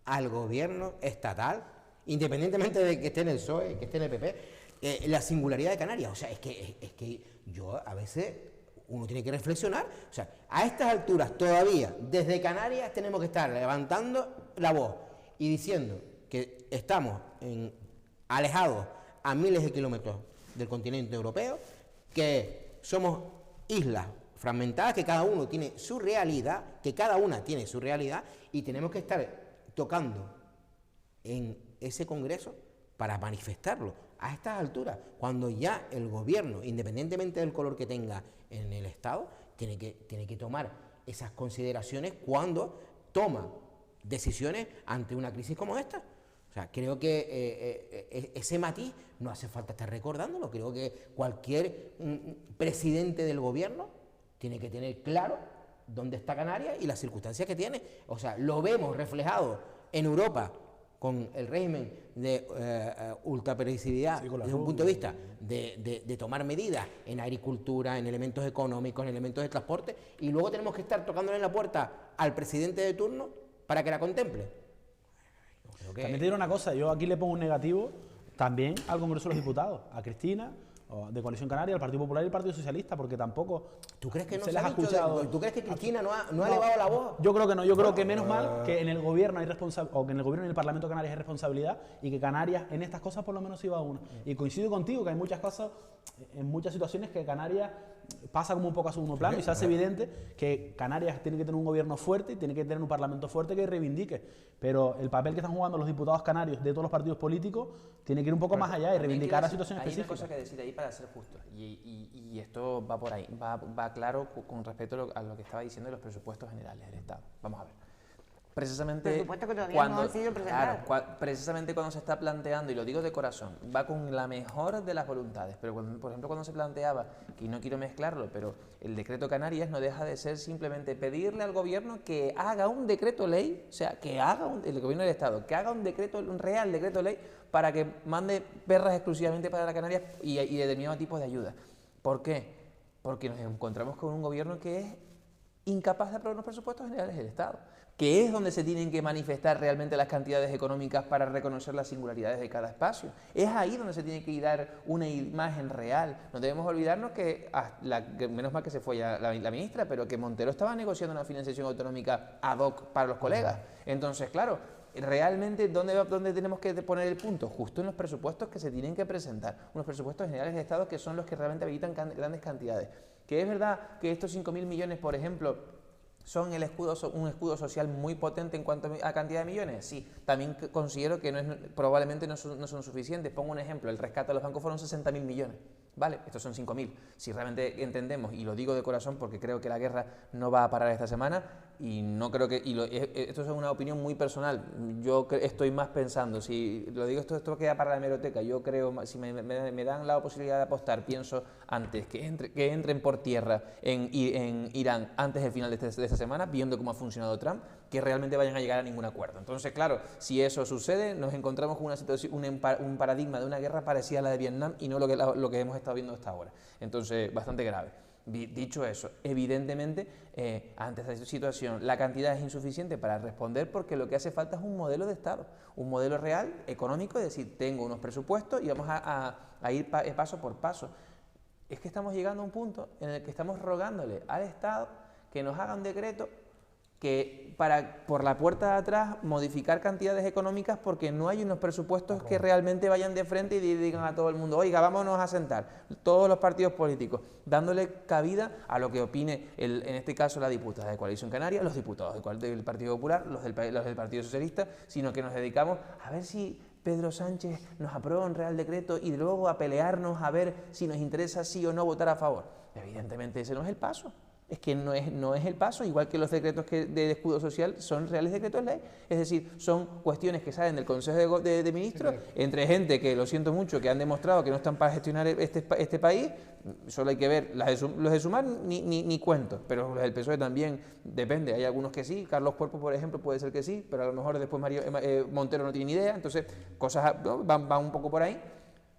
al gobierno estatal, independientemente de que esté en el PSOE, que esté en el PP, la singularidad de Canarias? O sea, es que yo a veces... uno tiene que reflexionar. O sea, a estas alturas todavía, desde Canarias, tenemos que estar levantando la voz y diciendo que estamos alejados a miles de kilómetros del continente europeo, que somos islas fragmentadas, que cada uno tiene su realidad, que cada una tiene su realidad, y tenemos que estar tocando en ese congreso para manifestarlo. A estas alturas, cuando ya el gobierno, independientemente del color que tenga en el Estado, tiene que tomar esas consideraciones cuando toma decisiones ante una crisis como esta. O sea, creo que ese matiz no hace falta estar recordándolo. Creo que cualquier presidente del gobierno tiene que tener claro dónde está Canarias y las circunstancias que tiene. O sea, lo vemos reflejado en Europa con el régimen de ultrapermisividad, desde un punto de vista de tomar medidas en agricultura, en elementos económicos, en elementos de transporte, y luego tenemos que estar tocándole en la puerta al presidente de turno para que la contemple. También te diré una cosa, yo aquí le pongo un negativo también al Congreso de los Diputados, a Cristina de Coalición Canaria, el Partido Popular y el Partido Socialista, porque tampoco ¿Tú crees que no se se les ha ha dicho escuchado. ¿Tú crees que Cristina no ha elevado la voz? Yo creo que no, yo creo que menos mal que en el gobierno hay responsabilidad, o que en el gobierno y el Parlamento de Canarias hay responsabilidad, y que Canarias en estas cosas por lo menos iba a una. Y coincido contigo que hay muchas cosas, en muchas situaciones que Canarias pasa como un poco a segundo plano, y se hace evidente que Canarias tiene que tener un gobierno fuerte y tiene que tener un Parlamento fuerte que reivindique. Pero el papel que están jugando los diputados canarios de todos los partidos políticos tiene que ir un poco más allá y reivindicar la situación específica. Hay una cosa que decir ahí para ser justos, y esto va por ahí, va claro con respecto a lo que estaba diciendo de los presupuestos generales del Estado. Vamos a ver. Precisamente Presupuestos que todavía no han sido presentados. claro, precisamente cuando se está planteando, y lo digo de corazón, va con la mejor de las voluntades, pero por ejemplo cuando se planteaba, y no quiero mezclarlo, pero el decreto Canarias no deja de ser simplemente pedirle al gobierno que haga un decreto ley, o sea, que haga el gobierno del Estado, que haga un real decreto ley para que mande perras exclusivamente para la Canarias y determinados tipos de ayuda. ¿Por qué? Porque nos encontramos con un gobierno que es incapaz de aprobar los presupuestos generales del Estado, que es donde se tienen que manifestar realmente las cantidades económicas para reconocer las singularidades de cada espacio. Es ahí donde se tiene que dar una imagen real. No debemos olvidarnos que menos mal que se fue ya la ministra, pero que Montero estaba negociando una financiación autonómica ad hoc para los colegas. Entonces, claro, realmente, ¿dónde tenemos que poner el punto? Justo en los presupuestos que se tienen que presentar, unos presupuestos generales de Estado que son los que realmente habilitan grandes cantidades. Que es verdad que estos 5.000 millones, por ejemplo, son un escudo social muy potente en cuanto a cantidad de millones. Sí, también considero que probablemente no son suficientes. Pongo un ejemplo, el rescate de los bancos fueron 60.000 millones. Vale, estos son 5.000. Si realmente entendemos, y lo digo de corazón porque creo que la guerra no va a parar esta semana, y no creo que, esto es una opinión muy personal, yo estoy más pensando, si lo digo, esto queda para la hemeroteca, yo creo, si me dan la posibilidad de apostar, pienso antes que entren por tierra en Irán antes del final de esta semana, viendo cómo ha funcionado Trump, que realmente vayan a llegar a ningún acuerdo. Entonces, claro, si eso sucede, nos encontramos con una situación, un paradigma de una guerra parecida a la de Vietnam y no lo que hemos estado viendo hasta ahora. Entonces, bastante grave. Dicho eso, evidentemente, ante esta situación, la cantidad es insuficiente para responder porque lo que hace falta es un modelo de Estado, un modelo real, económico, es decir, tengo unos presupuestos y vamos a ir paso por paso. Es que estamos llegando a un punto en el que estamos rogándole al Estado que nos haga un decreto que por la puerta de atrás modificar cantidades económicas porque no hay unos presupuestos que realmente vayan de frente y digan a todo el mundo, oiga, vámonos a sentar, todos los partidos políticos, dándole cabida a lo que opine, en este caso, la diputada de Coalición Canaria, los diputados del Partido Popular, los del Partido Socialista, sino que nos dedicamos a ver si Pedro Sánchez nos aprueba un real decreto y luego a pelearnos a ver si nos interesa sí o no votar a favor. Evidentemente ese no es el paso. Es que no es el paso, igual que los decretos de escudo social son reales decretos ley, es decir, son cuestiones que salen del Consejo de Ministros, entre gente que, lo siento mucho, que han demostrado que no están para gestionar este país. Solo hay que ver, los de Sumar ni cuento, pero los del PSOE también depende, hay algunos que sí, Carlos Cuerpo, por ejemplo, puede ser que sí, pero a lo mejor después Montero no tiene ni idea, entonces cosas van un poco por ahí.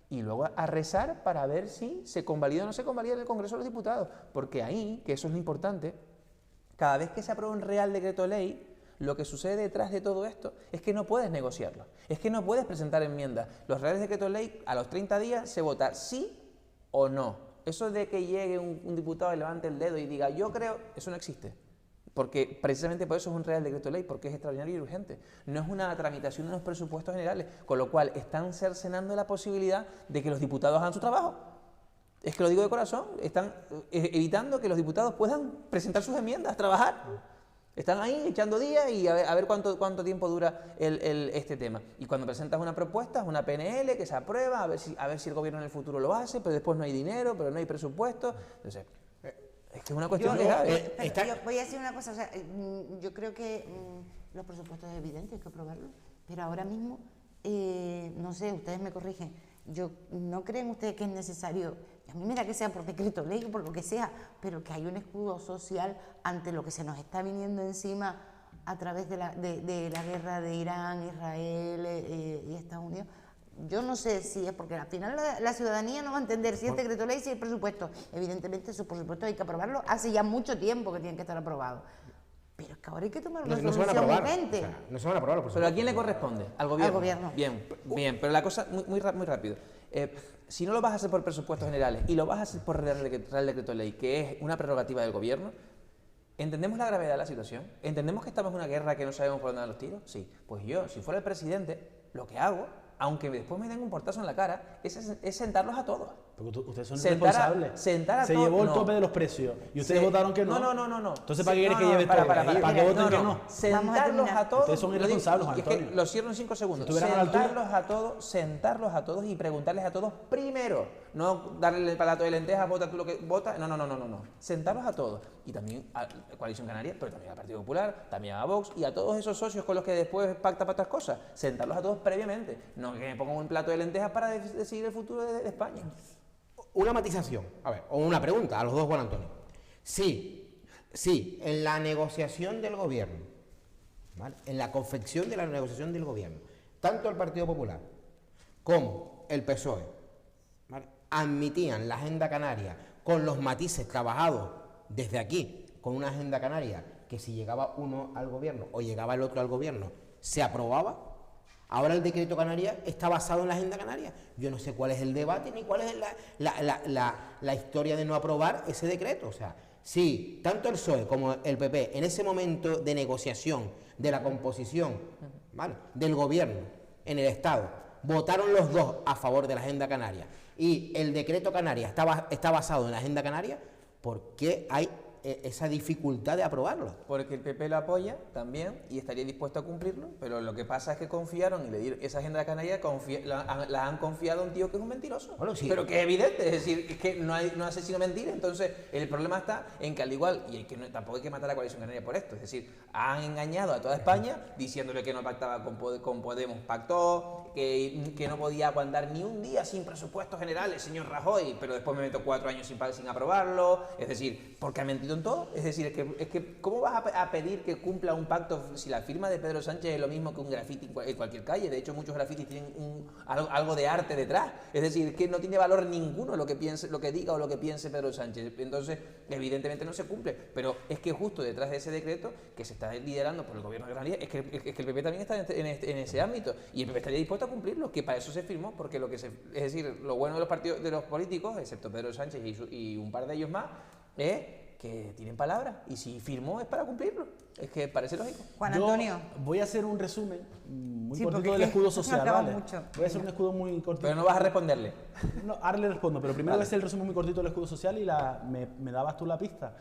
Y luego a rezar para ver si se convalida o no se convalida en el Congreso de los Diputados. Porque ahí, que eso es lo importante, cada vez que se aprueba un real decreto ley, lo que sucede detrás de todo esto es que no puedes negociarlo, es que no puedes presentar enmiendas. Los reales decretos ley, a los 30 días se vota sí o no. Eso de que llegue un diputado y levante el dedo y diga, yo creo, eso no existe. Porque precisamente por eso es un real decreto ley, porque es extraordinario y urgente. No es una tramitación de unos presupuestos generales, con lo cual están cercenando la posibilidad de que los diputados hagan su trabajo. Es que lo digo de corazón, están evitando que los diputados puedan presentar sus enmiendas, trabajar. Están ahí echando días y a ver cuánto tiempo dura este tema. Y cuando presentas una propuesta, es una PNL que se aprueba, a ver si el gobierno en el futuro lo hace, pero después no hay dinero, pero no hay presupuesto. Entonces, es que es una cuestión yo voy a decir una cosa, o sea, yo creo que los presupuestos es evidente, hay que aprobarlos, pero ahora mismo, no sé, ustedes me corrigen, ¿no creen ustedes que es necesario, a mí me da que sea por decreto ley o por lo que sea, pero que hay un escudo social ante lo que se nos está viniendo encima a través de la guerra de Irán, Israel y Estados Unidos? Yo no sé si es porque al final la ciudadanía no va a entender si es decreto ley, si es presupuesto. Evidentemente esos presupuestos hay que aprobarlos hace ya mucho tiempo que tienen que estar aprobados. Pero que ahora hay que tomar No, una no se van a solución aprobar. urgente. O sea, no se van a aprobar los ¿Pero a presupuestos. quién le corresponde? Al gobierno. Al gobierno. Bien, pero la cosa, muy rápido. Si no lo vas a hacer por presupuestos generales y lo vas a hacer por Real Decreto Ley, que es una prerrogativa del gobierno, ¿entendemos la gravedad de la situación? ¿Entendemos que estamos en una guerra que no sabemos por dónde van los tiros? Sí. Pues yo, si fuera el presidente, lo que hago, aunque después me den un portazo en la cara, es sentarlos a todos. Porque ustedes son Sentar a- responsables. sentar a Se todos- llevó el no. tope de los precios. Y ustedes Se- votaron que no. No. Entonces, ¿para qué quieres que lleve esto? ¿Para que voten que no? Sentarlos terminar. a todos. Ustedes son lo digo- irresponsables, y es que Antonio. lo cierro en 5 segundos. Si estuvieran a la altura- Sentarlos a todos y preguntarles a todos primero. No darle el palato de lentejas, vota tú lo que vota. No. Sentarlos a todos. Y también a Coalición Canaria, pero también al Partido Popular, también a Vox y a todos esos socios con los que después pacta para otras cosas. Sentarlos a todos previamente. No que me pongan un plato de lentejas para decidir el futuro de España. Una matización, a ver, o una pregunta a los dos, Juan Antonio. Sí, en la negociación del gobierno, ¿vale? En la confección de la negociación del gobierno, tanto el Partido Popular como el PSOE, ¿vale? Admitían la agenda canaria con los matices trabajados desde aquí, con una agenda canaria que si llegaba uno al gobierno o llegaba el otro al gobierno, se aprobaba. Ahora el decreto canaria está basado en la agenda canaria. Yo no sé cuál es el debate ni cuál es la historia de no aprobar ese decreto. O sea, sí, tanto el PSOE como el PP en ese momento de negociación de la composición, ¿vale?, del gobierno en el Estado, votaron los dos a favor de la agenda canaria y el decreto canaria está basado en la agenda canaria, ¿por qué hay esa dificultad de aprobarlo? Porque el PP lo apoya también y estaría dispuesto a cumplirlo, pero lo que pasa es que confiaron y le dieron esa agenda canaria, la han confiado a un tío que es un mentiroso. Bueno, sí. Pero que es evidente, es decir, es que no hace sino mentir. Entonces, el problema está en que al igual, y tampoco hay que matar a Coalición Canaria por esto, es decir, han engañado a toda España diciéndole que no pactaba con Podemos, pactó, que no podía aguantar ni un día sin presupuestos generales, señor Rajoy, pero después me meto 4 años sin aprobarlo, es decir, porque ha mentido en todo. Es decir, es que ¿cómo vas a pedir que cumpla un pacto si la firma de Pedro Sánchez es lo mismo que un grafiti en cualquier calle? De hecho, muchos grafitis tienen algo de arte detrás. Es decir, que no tiene valor ninguno lo que diga o lo que piense Pedro Sánchez. Entonces, evidentemente no se cumple. Pero es que justo detrás de ese decreto, que se está liderando por el gobierno de Canarias, es que el PP también está en ese ámbito. Y el PP estaría dispuesto a cumplirlo, que para eso se firmó, porque es decir, lo bueno de los partidos, de los políticos, excepto Pedro Sánchez y un par de ellos más, es que tienen palabra, y si firmó es para cumplirlo. Es que parece lógico. Juan Yo Antonio. voy a hacer un resumen muy Sí, cortito porque del es que escudo no social, hablamos ¿vale? mucho. Voy a hacer un escudo muy cortito. Pero no vas a responderle. No, ahora le respondo, pero primero Vale. voy a hacer el resumen muy cortito del escudo social y me dabas tú la pista.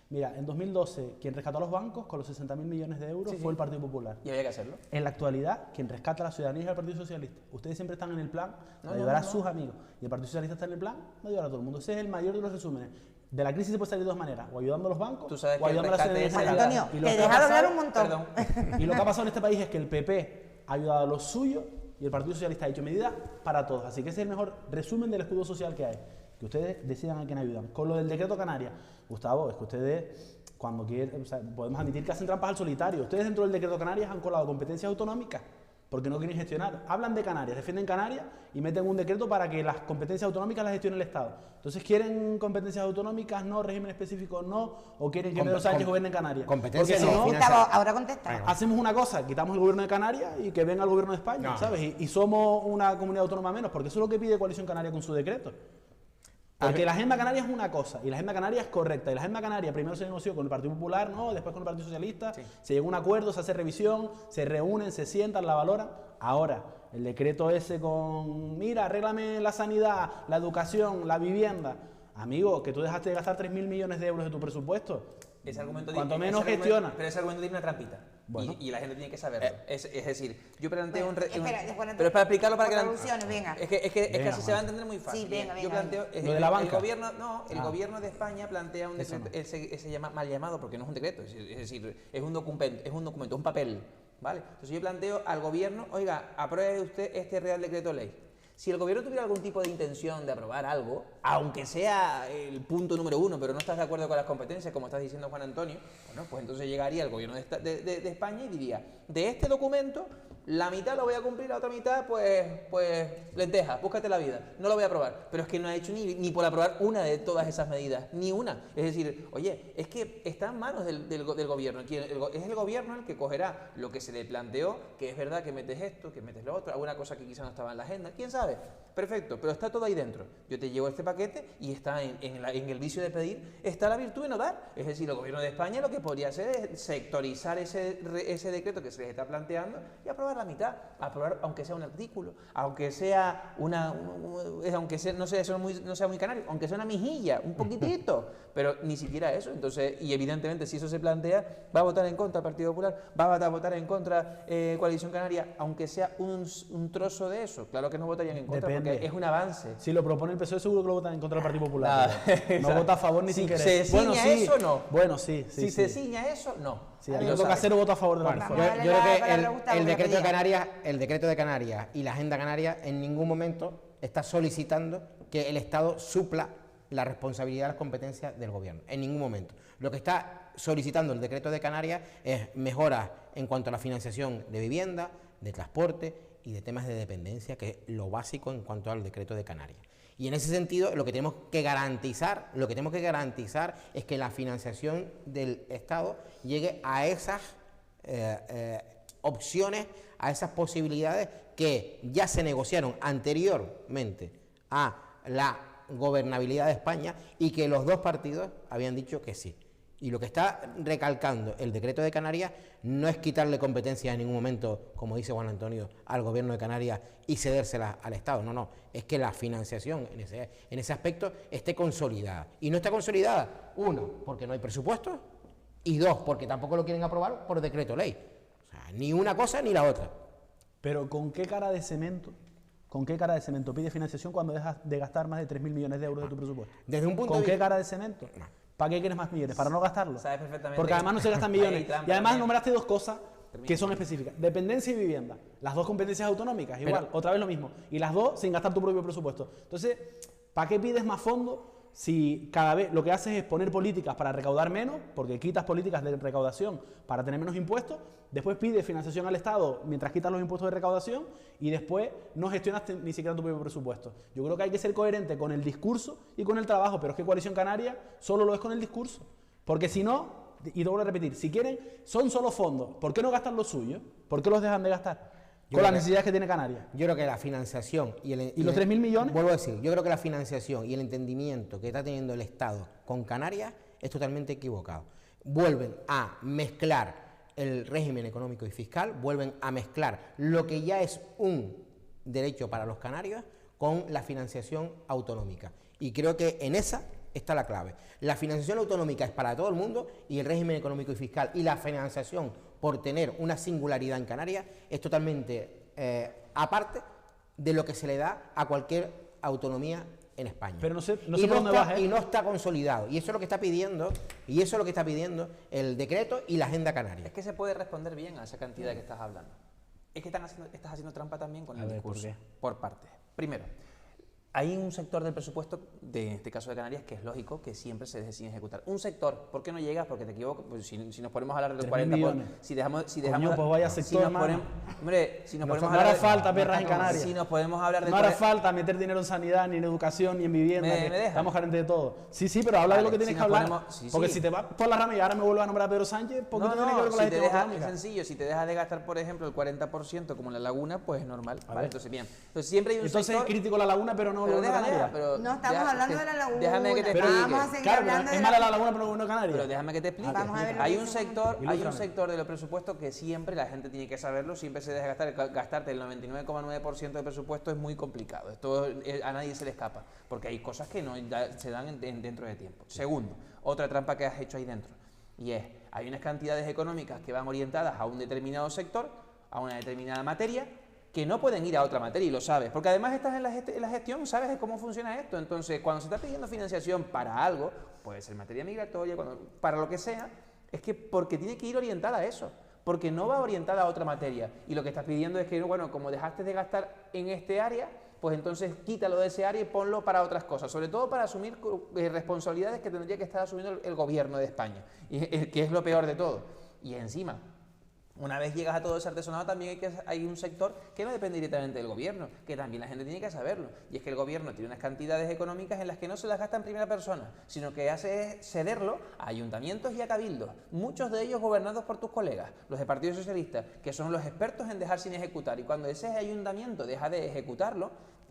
Mira, en 2012, quien rescató a los bancos con los 60.000 millones de euros Sí, sí. fue el Partido Popular. Y había que hacerlo. En la actualidad, quien rescata a la ciudadanía es el Partido Socialista. Ustedes siempre están en el plan de No, ayudar a no. sus amigos. Y el Partido Socialista está en el plan de ayudar a todo el mundo. Ese es el mayor de los resúmenes. De la crisis se puede salir de dos maneras, o ayudando a los bancos, Tú sabes o que el ayudando a la rescate ciudadanía. es en Juan general. Antonio, Y lo te que ha dejaron hablar pasado- un montón. Perdón. y lo que ha pasado en este país es que el PP ha ayudado a los suyos y el Partido Socialista ha hecho medidas para todos. Así que ese es el mejor resumen del escudo social que hay. Que ustedes decidan a quién ayudan. Con lo del decreto Canarias, Gustavo, es que ustedes, cuando quieren, o sea, podemos admitir que hacen trampas al solitario. Ustedes dentro del decreto Canarias han colado competencias autonómicas porque no quieren gestionar. Hablan de Canarias, defienden Canarias y meten un decreto para que las competencias autonómicas las gestione el Estado. Entonces, ¿quieren competencias autonómicas? No, régimen específico, no, o quieren que Pedro Sánchez gobierne en Canarias. competencias Porque si no, no, financiación. Gustavo, ahora contesta. hacemos una cosa, quitamos el gobierno de Canarias y que venga el gobierno de España, No. ¿sabes? Y somos una comunidad autónoma menos, porque eso es lo que pide Coalición Canaria con su decreto. Porque la agenda canaria es una cosa, y la agenda canaria es correcta, y la agenda canaria primero se negoció con el Partido Popular, ¿no? Después con el Partido Socialista, se llegó a un acuerdo, se hace revisión, se reúnen, se sientan, la valoran. Ahora, el decreto ese con, mira, arréglame la sanidad, la educación, la vivienda. Amigo, que tú dejaste de gastar 3.000 millones de euros de tu presupuesto. Ese argumento Cuanto tiene- menos ese argumento- gestiona. Pero ese argumento tiene una trampita. Bueno. Y la gente tiene que saberlo. Es decir, yo planteo Bueno, espera, Juan Antonio, pero es para explicarlo para que por la alusiones, venga. Es que Venga, así se Juan. va a entender muy fácil. Sí, venga, Yo venga, planteo Lo de la banca. el gobierno, no, el Ah. gobierno de España plantea un Eso decreto, ese llama mal llamado porque no es un decreto, es decir, es un documento, un papel, ¿vale? Entonces yo planteo al gobierno, oiga, apruebe usted este Real Decreto Ley. Si el gobierno tuviera algún tipo de intención de aprobar algo, aunque sea el punto número 1, pero no estás de acuerdo con las competencias, como estás diciendo Juan Antonio, bueno, pues entonces llegaría el gobierno de España y diría, de este documento, La mitad lo voy a cumplir, la otra mitad, pues lentejas, búscate la vida. No lo voy a aprobar. Pero es que no ha hecho ni por aprobar una de todas esas medidas, ni una. Es decir, oye, es que está en manos del gobierno. Es el gobierno el que cogerá lo que se le planteó, que es verdad que metes esto, que metes lo otro, alguna cosa que quizá no estaba en la agenda, quién sabe. Perfecto, pero está todo ahí dentro. Yo te llevo este paquete y está en el vicio de pedir, está la virtud de no dar. Es decir, el gobierno de España lo que podría hacer es sectorizar ese decreto que se les está planteando y aprobar la mitad, aprobar aunque sea un artículo, aunque sea no sea muy canario, aunque sea una mijilla, un poquitito, pero ni siquiera eso. Entonces, y evidentemente si eso se plantea, va a votar en contra el Partido Popular, va a votar en contra Coalición Canaria, aunque sea un trozo de eso. Claro que no votarían en contra. Depende. Porque es un avance. Si lo propone el PSOE, seguro que lo votan en contra del Partido Popular. No vota a favor ni sin querer. ¿Se ciña eso no? Bueno, sí. Si se ciña eso, no. Sí, a mí me toca hacer o voto a favor de la Bueno, reforma. yo creo que el decreto de Canarias y la agenda canaria en ningún momento está solicitando que el Estado supla la responsabilidad de las competencias del gobierno. En ningún momento. Lo que está solicitando el decreto de Canarias es mejoras en cuanto a la financiación de vivienda, de transporte y de temas de dependencia, que es lo básico en cuanto al decreto de Canarias. Y en ese sentido, lo que tenemos que garantizar es que la financiación del Estado llegue a esas opciones, a esas posibilidades que ya se negociaron anteriormente a la gobernabilidad de España y que los dos partidos habían dicho que sí. Y lo que está recalcando el decreto de Canarias no es quitarle competencias en ningún momento, como dice Juan Antonio, al gobierno de Canarias y cedérselas al Estado. No, es que la financiación en ese aspecto esté consolidada. Y no está consolidada, uno, porque no hay presupuesto, y dos, porque tampoco lo quieren aprobar por decreto ley. O sea, ni una cosa ni la otra. Pero ¿con qué cara de cemento pide financiación cuando dejas de gastar más de 3.000 millones de euros de tu presupuesto? Desde un punto ¿Con de qué vista... cara de cemento? ¿Para qué quieres más millones? ¿Para no gastarlos? Sabes perfectamente. Porque además no se gastan millones. Trampa Y además también. nombraste dos cosas que son específicas. Dependencia y vivienda. Las dos competencias autonómicas, igual. Otra vez lo mismo. Y las dos sin gastar tu propio presupuesto. Entonces, ¿para qué pides más fondos si cada vez lo que haces es poner políticas para recaudar menos, porque quitas políticas de recaudación para tener menos impuestos, después pides financiación al Estado mientras quitas los impuestos de recaudación y después no gestionas ni siquiera tu propio presupuesto? Yo creo que hay que ser coherente con el discurso y con el trabajo, pero es que Coalición Canaria solo lo es con el discurso. Porque si no, y te vuelvo a repetir, si quieren, son solo fondos, ¿por qué no gastan los suyos? ¿Por qué los dejan de gastar? Con las necesidades que tiene Canarias. Yo creo que la financiación y los 3.000 millones. Vuelvo a decir, yo creo que la financiación y el entendimiento que está teniendo el Estado con Canarias es totalmente equivocado. Vuelven a mezclar el régimen económico y fiscal, vuelven a mezclar lo que ya es un derecho para los canarios con la financiación autonómica. Y creo que en esa está la clave. La financiación autonómica es para todo el mundo y el régimen económico y fiscal y la financiación por tener una singularidad en Canarias es totalmente aparte de lo que se le da a cualquier autonomía en España. Pero no sé por dónde vas, y no está consolidado. Y eso es lo que está pidiendo, el decreto y la agenda canaria. Es que se puede responder bien a esa cantidad que estás hablando. Es que estás haciendo trampa también con el discurso. ¿Por partes. Primero, hay un sector del presupuesto, de este caso de Canarias, que es lógico que siempre se deje sin ejecutar. Un sector, ¿por qué no llegas? Porque te equivocas. Pues si nos ponemos a hablar de los 40 millones. Si dejamos pues vaya sector, hermano. Hombre, si nos ponemos a No hablar hará falta perras en Canarias. Si nos podemos hablar de No hará falta meter dinero en sanidad, ni en educación, ni en vivienda. ¿Me deja? Estamos carentes de todo. Sí, pero habla de lo que tienes que hablar. Porque si te vas por la rama y ahora me vuelvo a nombrar a Pedro Sánchez, ¿por qué tiene que ver con la si te gestión dejas, económica? es sencillo, si te dejas de gastar, por ejemplo, el 40% como en la Laguna, pues es normal. Vale, entonces bien. Entonces siempre hay un Entonces sector... es crítico la Laguna, pero no lo de Canarias. No estamos hablando de la Laguna. Déjame que te Pero explique. vamos a seguir claro, hablando es de mala la Laguna, pero no Canarias. Pero déjame que te explique. Vamos a ver lo Hay que un dice sector de los presupuestos que siempre la gente tiene que saberlo, siempre se deja gastar. Gastarte el 99,9% del presupuesto es muy complicado. Esto a nadie se le escapa, porque hay cosas que no se dan dentro de tiempo. Segundo, otra trampa que has hecho ahí dentro, y es, hay unas cantidades económicas que van orientadas a un determinado sector, a una determinada materia, que no pueden ir a otra materia, y lo sabes, porque además estás en la gestión, sabes de cómo funciona esto. Entonces, cuando se está pidiendo financiación para algo, puede ser materia migratoria, para lo que sea, es que porque tiene que ir orientada a eso, porque no va orientada a otra materia, y lo que estás pidiendo es que, bueno, como dejaste de gastar en este área, pues entonces quítalo de ese área y ponlo para otras cosas, sobre todo para asumir responsabilidades que tendría que estar asumiendo el gobierno de España, y que es lo peor de todo. Y encima, Una vez llegas a todo ese artesonado, también hay un sector que no depende directamente del gobierno, que también la gente tiene que saberlo. Y es que el gobierno tiene unas cantidades económicas en las que no se las gasta en primera persona, sino que hace es cederlo a ayuntamientos y a cabildos, muchos de ellos gobernados por tus colegas, los de Partido Socialista, que son los expertos en dejar sin ejecutar. Y cuando ese ayuntamiento deja de ejecutarlo,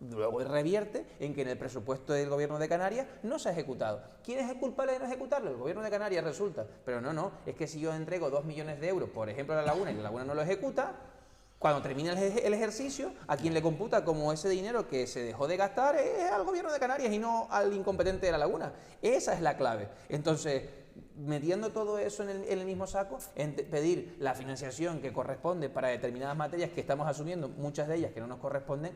luego revierte en que en el presupuesto del gobierno de Canarias no se ha ejecutado. ¿Quién es el culpable de no ejecutarlo? El gobierno de Canarias resulta. Pero no, es que si yo entrego 2 millones de euros, por ejemplo, a la Laguna, y la Laguna no lo ejecuta, cuando termina el ejercicio, a quien le computa como ese dinero que se dejó de gastar es al gobierno de Canarias y no al incompetente de la Laguna. Esa es la clave. Entonces, metiendo todo eso en el mismo saco, pedir la financiación que corresponde para determinadas materias que estamos asumiendo, muchas de ellas que no nos corresponden,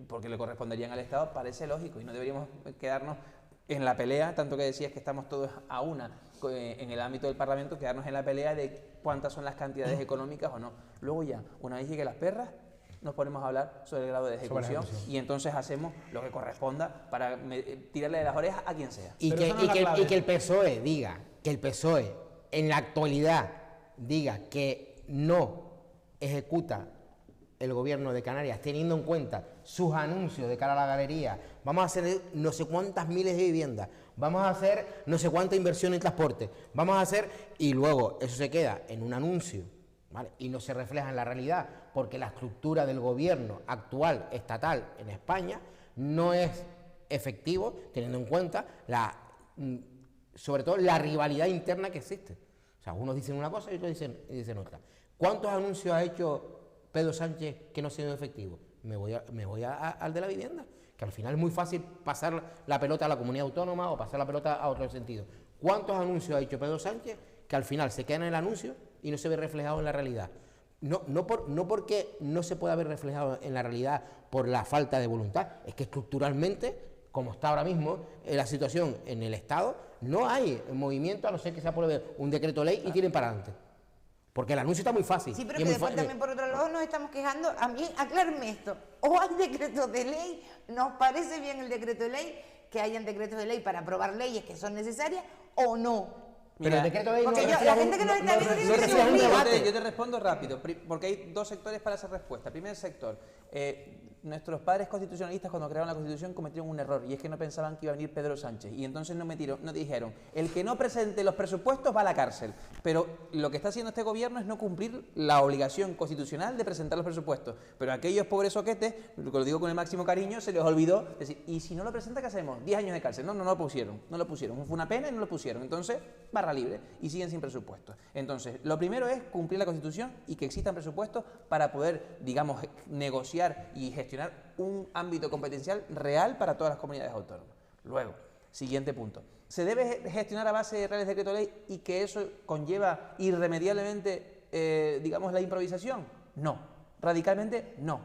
porque le corresponderían al Estado, parece lógico y no deberíamos quedarnos en la pelea, tanto que decías que estamos todos a una en el ámbito del Parlamento, quedarnos en la pelea de cuántas son las cantidades económicas o no. Luego ya, una vez lleguen las perras, nos ponemos a hablar sobre el grado de ejecución y entonces hacemos lo que corresponda para tirarle de las orejas a quien sea. Y que el PSOE diga, que el PSOE en la actualidad diga que no ejecuta el gobierno de Canarias, teniendo en cuenta sus anuncios de cara a la galería, vamos a hacer no sé cuántas miles de viviendas, vamos a hacer no sé cuánta inversión en transporte, vamos a hacer, y luego eso se queda en un anuncio, ¿vale? Y no se refleja en la realidad, porque la estructura del gobierno actual estatal en España no es efectivo, teniendo en cuenta sobre todo la rivalidad interna que existe. O sea, unos dicen una cosa y otros dicen otra. ¿Cuántos anuncios ha hecho Pedro Sánchez que no ha sido efectivo? Me voy al de la vivienda, que al final es muy fácil pasar la pelota a la comunidad autónoma o pasar la pelota a otro sentido. ¿Cuántos anuncios ha hecho Pedro Sánchez que al final se quedan en el anuncio y no se ve reflejado en la realidad? No porque no se pueda ver reflejado en la realidad por la falta de voluntad, es que estructuralmente, como está ahora mismo la situación en el Estado, no hay movimiento a no ser que sea por un decreto ley y tiren para adelante. Porque el anuncio está muy fácil. Sí, pero que después también por otro lado nos estamos quejando. A mí, aclárame esto, o hay decretos de ley, nos parece bien el decreto de ley, que hayan decretos de ley para aprobar leyes que son necesarias, o no. Pero el decreto de ley porque la gente que nos está viendo dice que es un debate. Yo te respondo rápido, porque hay dos sectores para esa respuesta. Primer sector, nuestros padres constitucionalistas cuando crearon la Constitución cometieron un error, y es que no pensaban que iba a venir Pedro Sánchez, y entonces no dijeron, el que no presente los presupuestos va a la cárcel. Pero lo que está haciendo este gobierno es no cumplir la obligación constitucional de presentar los presupuestos. Pero a aquellos pobres soquetes, lo digo con el máximo cariño, se les olvidó decir, ¿y si no lo presenta qué hacemos? 10 años de cárcel. No lo pusieron. Fue una pena y no lo pusieron. Entonces, barra libre, y siguen sin presupuestos. Entonces, lo primero es cumplir la Constitución y que existan presupuestos para poder, digamos, negociar y gestionar un ámbito competencial real para todas las comunidades autónomas. Luego, siguiente punto. ¿Se debe gestionar a base de reales decreto ley y que eso conlleva irremediablemente, digamos, la improvisación? No, radicalmente no.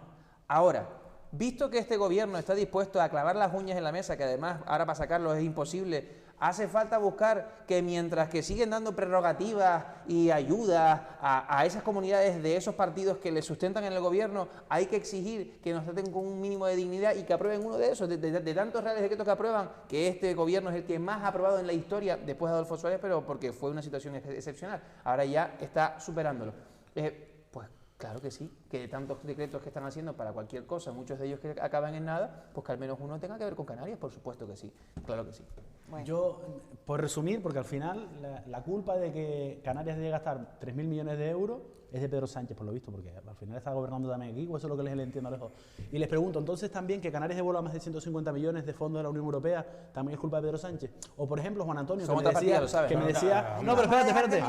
Ahora, visto que este gobierno está dispuesto a clavar las uñas en la mesa, que además ahora para sacarlo es imposible, hace falta buscar que mientras que siguen dando prerrogativas y ayudas a esas comunidades de esos partidos que le sustentan en el gobierno, hay que exigir que nos traten con un mínimo de dignidad y que aprueben uno de esos, de tantos reales decretos que aprueban, que este gobierno es el que más ha aprobado en la historia después de Adolfo Suárez, pero porque fue una situación excepcional. Ahora ya está superándolo. Pues claro que sí, que de tantos decretos que están haciendo para cualquier cosa, muchos de ellos que acaban en nada, pues que al menos uno tenga que ver con Canarias, por supuesto que sí, claro que sí. Bueno. Yo, por resumir, porque al final la culpa de que Canarias debe gastar 3.000 millones de euros es de Pedro Sánchez, por lo visto, porque al final está gobernando también aquí, o eso es lo que les entiendo a lejos. Y les pregunto, entonces también que Canarias devuelva más de 150 millones de fondos de la Unión Europea, ¿también es culpa de Pedro Sánchez? O por ejemplo, Juan Antonio, que me decía, no, pero espérate,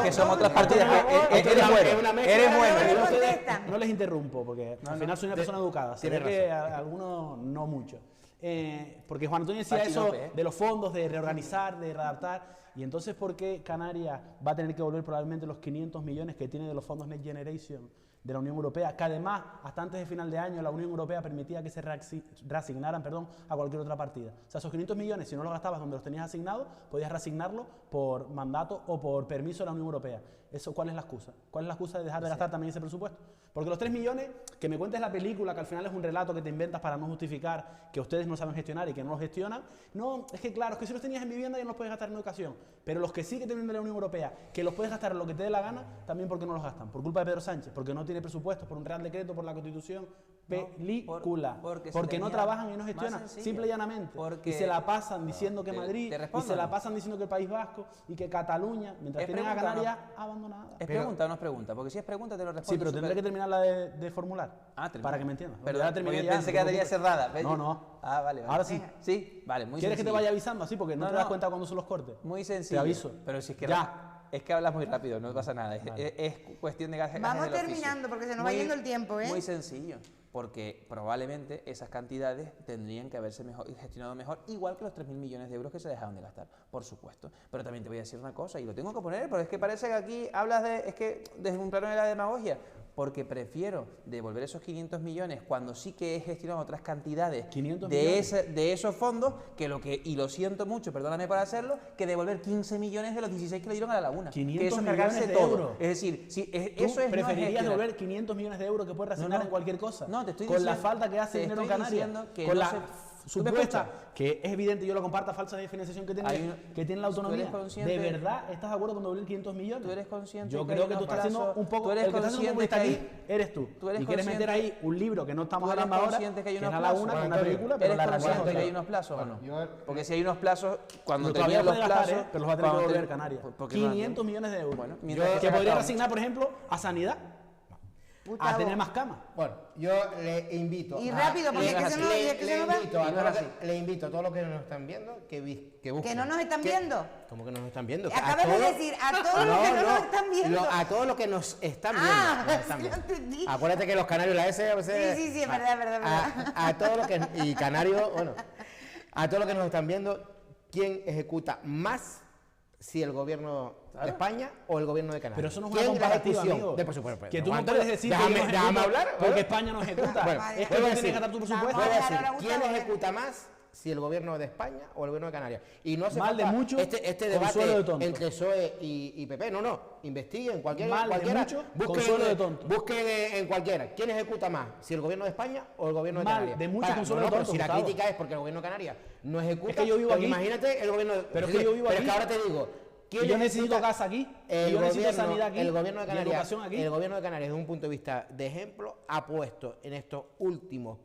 que somos otras partidas, eres bueno. No les interrumpo, porque al final soy una persona educada, se ve que a algunos no mucho. Porque Juan Antonio decía eso de los fondos, de reorganizar, de readaptar, y entonces ¿por qué Canarias va a tener que devolver probablemente los 500 millones que tiene de los fondos Next Generation de la Unión Europea, que además hasta antes de final de año la Unión Europea permitía que se reasignaran a cualquier otra partida? O sea, esos 500 millones, si no los gastabas donde los tenías asignados, podías reasignarlos por mandato o por permiso de la Unión Europea. ¿Cuál es la excusa? ¿Cuál es la excusa de dejar de gastar también ese presupuesto? Porque los 3 millones, que me cuentes la película, que al final es un relato que te inventas para no justificar que ustedes no saben gestionar y que no los gestionan, no, es que claro, es que si los tenías en vivienda ya no los puedes gastar en educación, pero los que sí que tienen de la Unión Europea, que los puedes gastar en lo que te dé la gana, también porque no los gastan, por culpa de Pedro Sánchez, porque no tiene presupuestos, por un real decreto, por la Constitución, película, porque no trabajan y no gestionan, simple y llanamente, y se la pasan diciendo que Madrid, y se la pasan diciendo que el País Vasco, y que Cataluña, mientras tienen a Canarias abandonada. ¿Es pregunta o no es pregunta? Porque si es pregunta te lo respondo. Sí, pero tendré que terminar la de formular, para que me entiendas. Pero ya terminé, ya, pensé que la tenía cerrada. ¿Ves? No. Ah, vale. Ahora sí. Sí, vale, muy ¿Quieres sencillo. que te vaya avisando así? Porque no te das cuenta cuando son los cortes. Muy sencillo. Te aviso. Pero si es que ya. Es que hablas muy rápido, no pasa nada. Es cuestión de gajes. Vamos terminando porque se nos va yendo el tiempo, ¿eh? Muy sencillo. Porque probablemente esas cantidades tendrían que haberse gestionado mejor, igual que los 3.000 millones de euros que se dejaron de gastar, por supuesto. Pero también te voy a decir una cosa, y lo tengo que poner, porque es que parece que aquí hablas es que desde un plano de la demagogia, porque prefiero devolver esos 500 millones cuando sí que he gestionado otras cantidades de esos fondos, y lo siento mucho, perdóname por hacerlo, que devolver 15 millones de los 16 que le dieron a la Laguna. 500 que eso es millones cargarse de todo. euros. Es decir, si ¿Tú eso es preferirías devolver 500 millones de euros que puedes reasignar en cualquier cosa? No, te estoy con diciendo, la falta que hace dinero en Canarias, con la supuesta, que es evidente, yo lo comparto, falsa de financiación que tiene la autonomía. ¿De verdad estás de acuerdo con devolver 500 millones? Tú eres consciente. Yo creo que tú estás haciendo un poco, el que está haciendo un populista aquí eres tú. Y quieres meter ahí un libro que no estamos hablando ahora, que es La Laguna, con una película, pero la realidad consciente que hay unos plazos o no? Porque si hay unos plazos, cuando terminan los plazos, pero los va a tener que devolver Canarias. 500 millones de euros. Que podría asignar, por ejemplo, a sanidad. A tener más camas. Bueno, yo le invito. Y rápido, porque es que se nos le invito a todos los que nos están viendo que busquen. ¿Que no nos están viendo? ¿Cómo que no nos están viendo? Acabas de decir, a todos los que no nos están viendo. A todos los que nos están viendo. Lo entendí. Acuérdate que los canarios, la S a veces. Sí, es verdad. A todos los que. Y canarios, bueno. A todos los que nos están viendo, ¿quién ejecuta más? Si el gobierno de España o el gobierno de Canarias. Pero eso no es una comparativa, amigo. De presupuesto. Que tú no puedes decir déjame hablar, porque España no ejecuta. Bueno, es que tú tienes que dar tu presupuesto. Voy a decir, ¿quién ejecuta más? Si el gobierno de España o el gobierno de Canarias. Y no hace falta este debate entre PSOE y PP. No. Investiguen cualquiera. Busquen en cualquiera. ¿Quién ejecuta más? Si el gobierno de España o el gobierno de Canarias. De mucho consuelo de tonto. Si la crítica es porque el gobierno de Canarias no ejecuta. Es que yo vivo aquí. Imagínate el gobierno de. Pero es que yo vivo aquí. Pero es que ahora te digo. Yo necesito gas aquí, yo necesito sanidad aquí, el gobierno de Canarias, educación aquí. El gobierno de Canarias, desde un punto de vista de ejemplo, ha puesto en estos últimos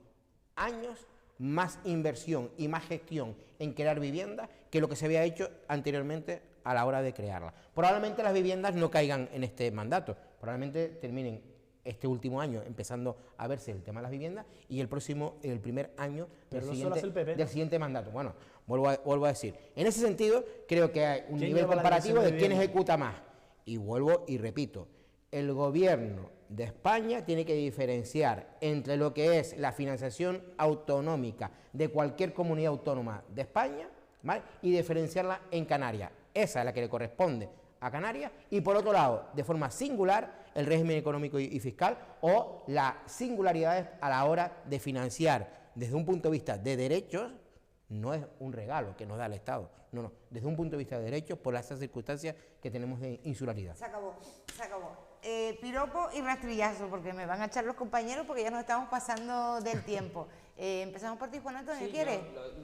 años más inversión y más gestión en crear viviendas que lo que se había hecho anteriormente a la hora de crearlas. Probablemente las viviendas no caigan en este mandato, probablemente terminen este último año empezando a verse el tema de las viviendas y el primer año del siguiente mandato. Bueno, vuelvo a decir, en ese sentido creo que hay un nivel comparativo de quién ejecuta más. Y vuelvo y repito, el gobierno de España tiene que diferenciar entre lo que es la financiación autonómica de cualquier comunidad autónoma de España, ¿vale? Y diferenciarla en Canarias. Esa es la que le corresponde a Canarias, y por otro lado, de forma singular, el régimen económico y fiscal o las singularidades a la hora de financiar desde un punto de vista de derechos. No es un regalo que nos da el Estado, no, desde un punto de vista de derechos por esas circunstancias que tenemos de insularidad. Se acabó. Piropo y rastrillazo, porque me van a echar los compañeros porque ya nos estamos pasando del tiempo. Empezamos por ti, Juan Antonio, ¿quieres?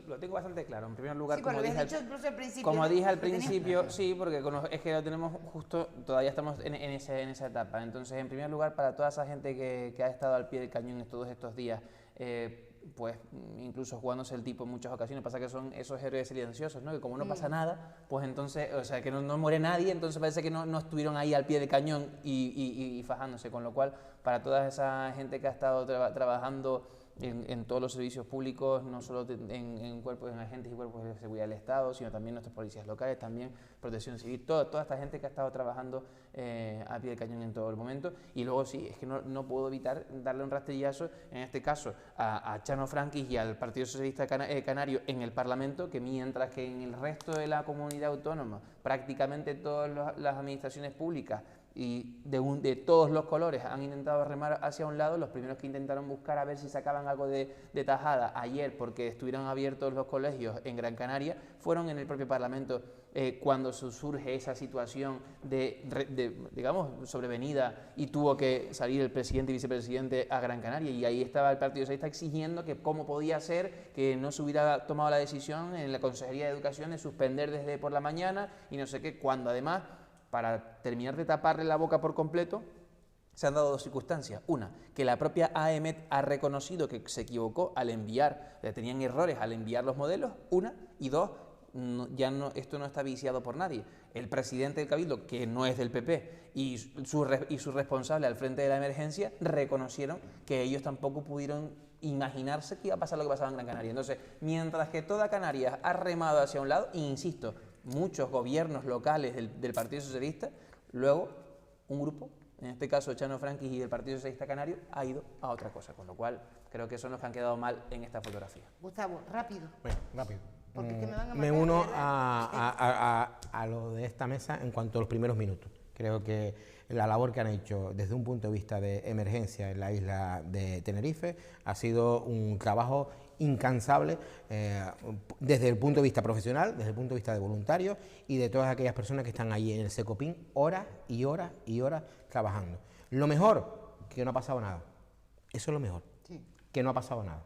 Lo tengo bastante claro. En primer lugar, como dije al principio, sí, porque es que lo tenemos justo, todavía estamos en esa etapa. Entonces, en primer lugar, para toda esa gente que ha estado al pie del cañón en todos estos días, pues incluso jugándose el tipo en muchas ocasiones, pasa que son esos héroes silenciosos, ¿no? Que como no pasa nada, pues entonces, o sea, que no muere nadie, entonces parece que no estuvieron ahí al pie del cañón y fajándose, con lo cual, para toda esa gente que ha estado trabajando en todos los servicios públicos, no solo en agentes y cuerpos de seguridad del Estado, sino también nuestras policías locales, también Protección Civil, toda esta gente que ha estado trabajando a pie de cañón en todo el momento. Y luego sí, es que no puedo evitar darle un rastrillazo, en este caso, a Chano Franquis y al Partido Socialista Canario en el Parlamento, que mientras que en el resto de la comunidad autónoma prácticamente todas las administraciones públicas y de todos los colores han intentado remar hacia un lado. Los primeros que intentaron buscar a ver si sacaban algo de tajada ayer, porque estuvieron abiertos los colegios en Gran Canaria, fueron en el propio Parlamento cuando surge esa situación digamos, sobrevenida, y tuvo que salir el presidente y vicepresidente a Gran Canaria, y ahí estaba el Partido Socialista exigiendo que cómo podía ser que no se hubiera tomado la decisión en la Consejería de Educación de suspender desde por la mañana y no sé qué, cuando además, para terminar de taparle la boca por completo, se han dado dos circunstancias. Una, que la propia AEMET ha reconocido que se equivocó al enviar, tenían errores al enviar los modelos, una, y dos, esto no está viciado por nadie. El presidente del Cabildo, que no es del PP, y su responsable al frente de la emergencia, reconocieron que ellos tampoco pudieron imaginarse que iba a pasar lo que pasaba en Gran Canaria. Entonces, mientras que toda Canarias ha remado hacia un lado, e insisto, muchos gobiernos locales del Partido Socialista, luego un grupo, en este caso Chano Franquis y del Partido Socialista Canario, ha ido a otra cosa, con lo cual creo que son los que han quedado mal en esta fotografía. Gustavo, rápido. Bueno, rápido. Porque es que me van a Me matar, uno ¿verdad? a lo de esta mesa en cuanto a los primeros minutos. Creo que la labor que han hecho desde un punto de vista de emergencia en la isla de Tenerife ha sido un trabajo incansable desde el punto de vista profesional, desde el punto de vista de voluntarios y de todas aquellas personas que están allí en el Secopin horas y horas y horas trabajando. Lo mejor, que no ha pasado nada. Eso es lo mejor, Sí. que no ha pasado nada.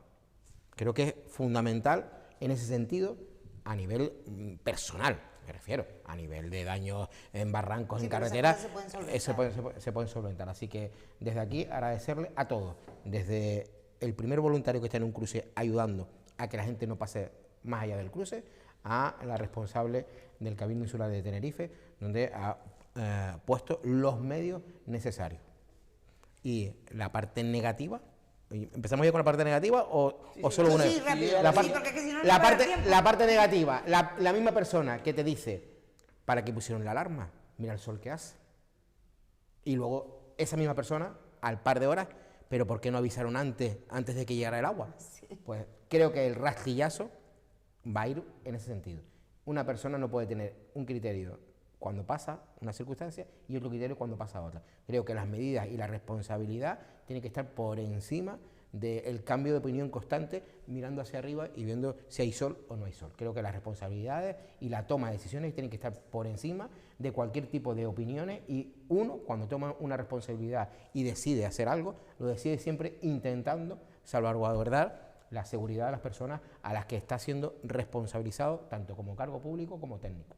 Creo que es fundamental en ese sentido a nivel personal, me refiero, a nivel de daños en barrancos, Sí, en pero esas carreteras, cosas se pueden solventar. se pueden solventar. Así que desde aquí agradecerle a todos, desde el primer voluntario que está en un cruce ayudando a que la gente no pase más allá del cruce, a la responsable del Cabildo Insular de Tenerife, donde ha puesto los medios necesarios. Y la parte negativa, ¿empezamos ya con la parte negativa o solo una? Sí, rápido. La, Sí, parte- porque es que si no, no la me va a dar parte, tiempo. la parte negativa, la misma persona que te dice, ¿para qué pusieron la alarma? Mira el sol que hace. Y luego esa misma persona, al par de horas, ¿pero por qué no avisaron antes de que llegara el agua? Pues creo que el rastrillazo va a ir en ese sentido. Una persona no puede tener un criterio cuando pasa una circunstancia y otro criterio cuando pasa otra. Creo que las medidas y la responsabilidad tienen que estar por encima del cambio de opinión constante, mirando hacia arriba y viendo si hay sol o no hay sol. Creo que las responsabilidades y la toma de decisiones tienen que estar por encima de cualquier tipo de opiniones, y uno, cuando toma una responsabilidad y decide hacer algo, lo decide siempre intentando salvaguardar la seguridad de las personas a las que está siendo responsabilizado, tanto como cargo público como técnico.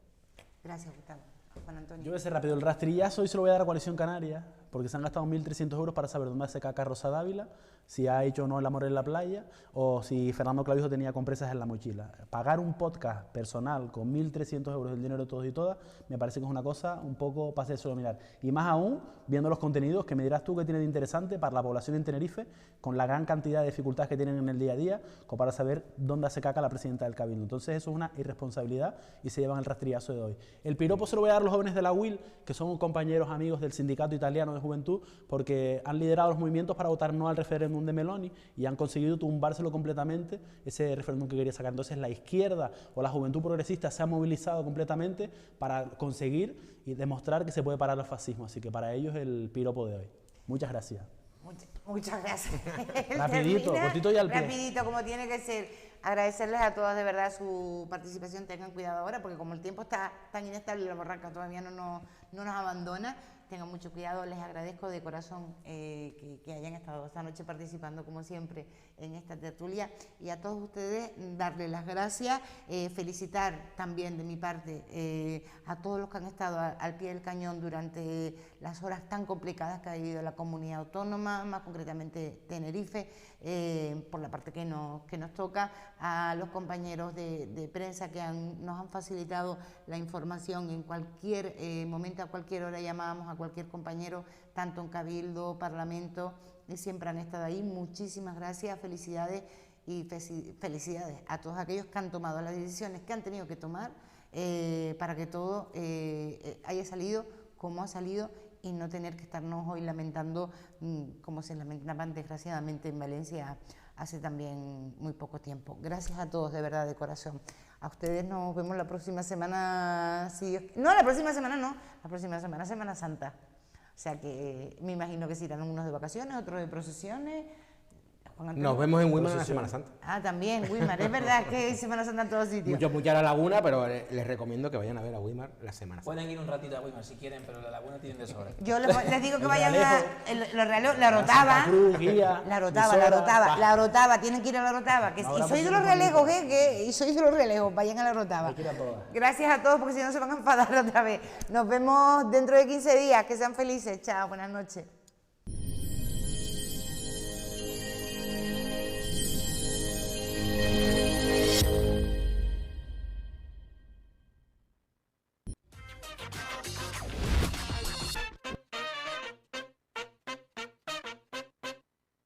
Gracias, Gustavo. Juan Antonio. Yo voy a ser rápido. El rastrillazo hoy se lo voy a dar a Coalición Canaria, porque se han gastado 1.300 euros para saber dónde hace caca Rosa Dávila, si ha hecho o no el amor en la playa, o si Fernando Clavijo tenía compresas en la mochila. Pagar un podcast personal con 1.300 euros del dinero de todos y todas, me parece que es una cosa un poco para hacerse mirar. Y más aún, viendo los contenidos que me dirás tú que tiene de interesante para la población en Tenerife, con la gran cantidad de dificultades que tienen en el día a día, como para saber dónde hace caca la presidenta del Cabildo. Entonces eso es una irresponsabilidad y se llevan el rastrillazo de hoy. El piropo se lo voy a dar a los jóvenes de la UIL, que son compañeros amigos del Sindicato Italiano de Juventud, porque han liderado los movimientos para votar no al referéndum de Meloni y han conseguido tumbárselo completamente, ese referéndum que quería sacar. Entonces la izquierda o la juventud progresista se ha movilizado completamente para conseguir y demostrar que se puede parar el fascismo. Así que para ellos el piropo de hoy. Muchas gracias. Muchas gracias. Rapidito, cortito y al pie. Rapidito, como tiene que ser. Agradecerles a todos de verdad su participación. Tengan cuidado ahora, porque como el tiempo está tan inestable y la barranca todavía no nos abandona, tengan mucho cuidado. Les agradezco de corazón que hayan estado esta noche participando, como siempre, en esta tertulia. Y a todos ustedes, darles las gracias. Felicitar también de mi parte a todos los que han estado al pie del cañón durante las horas tan complicadas que ha vivido la comunidad autónoma, más concretamente Tenerife, por la parte que nos toca, a los compañeros de prensa que nos han facilitado la información en cualquier momento, a cualquier hora llamábamos a cualquier compañero, tanto en Cabildo, Parlamento, y siempre han estado ahí. Muchísimas gracias, felicidades y felicidades a todos aquellos que han tomado las decisiones que han tenido que tomar para que todo haya salido como ha salido y no tener que estarnos hoy lamentando como se lamentaban desgraciadamente en Valencia hace también muy poco tiempo. Gracias a todos, de verdad, de corazón. A ustedes nos vemos la próxima semana, no, la próxima semana no, la próxima semana, Semana Santa. sea que me imagino que se irán unos de vacaciones, otros de procesiones. Juan Antonio. Nos vemos en Weimar en la Semana Santa. Ah, también, Weimar. Es verdad que hay Semana Santa en todos sitios. Mucho a la Laguna, pero les recomiendo que vayan a ver a Weimar la Semana Santa. Pueden ir un ratito a Weimar si quieren, pero la Laguna tienen de sobra. Yo les digo que vayan Realejo. Los Realejos, la Rotava. Cruz, Guía, La Visora, La Rotava, tienen que ir a la Rotava. Y Ahora soy de pues los sí, Realejos, y soy de los Realejos, vayan a la Rotava. Hay que ir a todas. Gracias a todos, porque si no se van a enfadar otra vez. Nos vemos dentro de 15 días, que sean felices. Chao, buenas noches.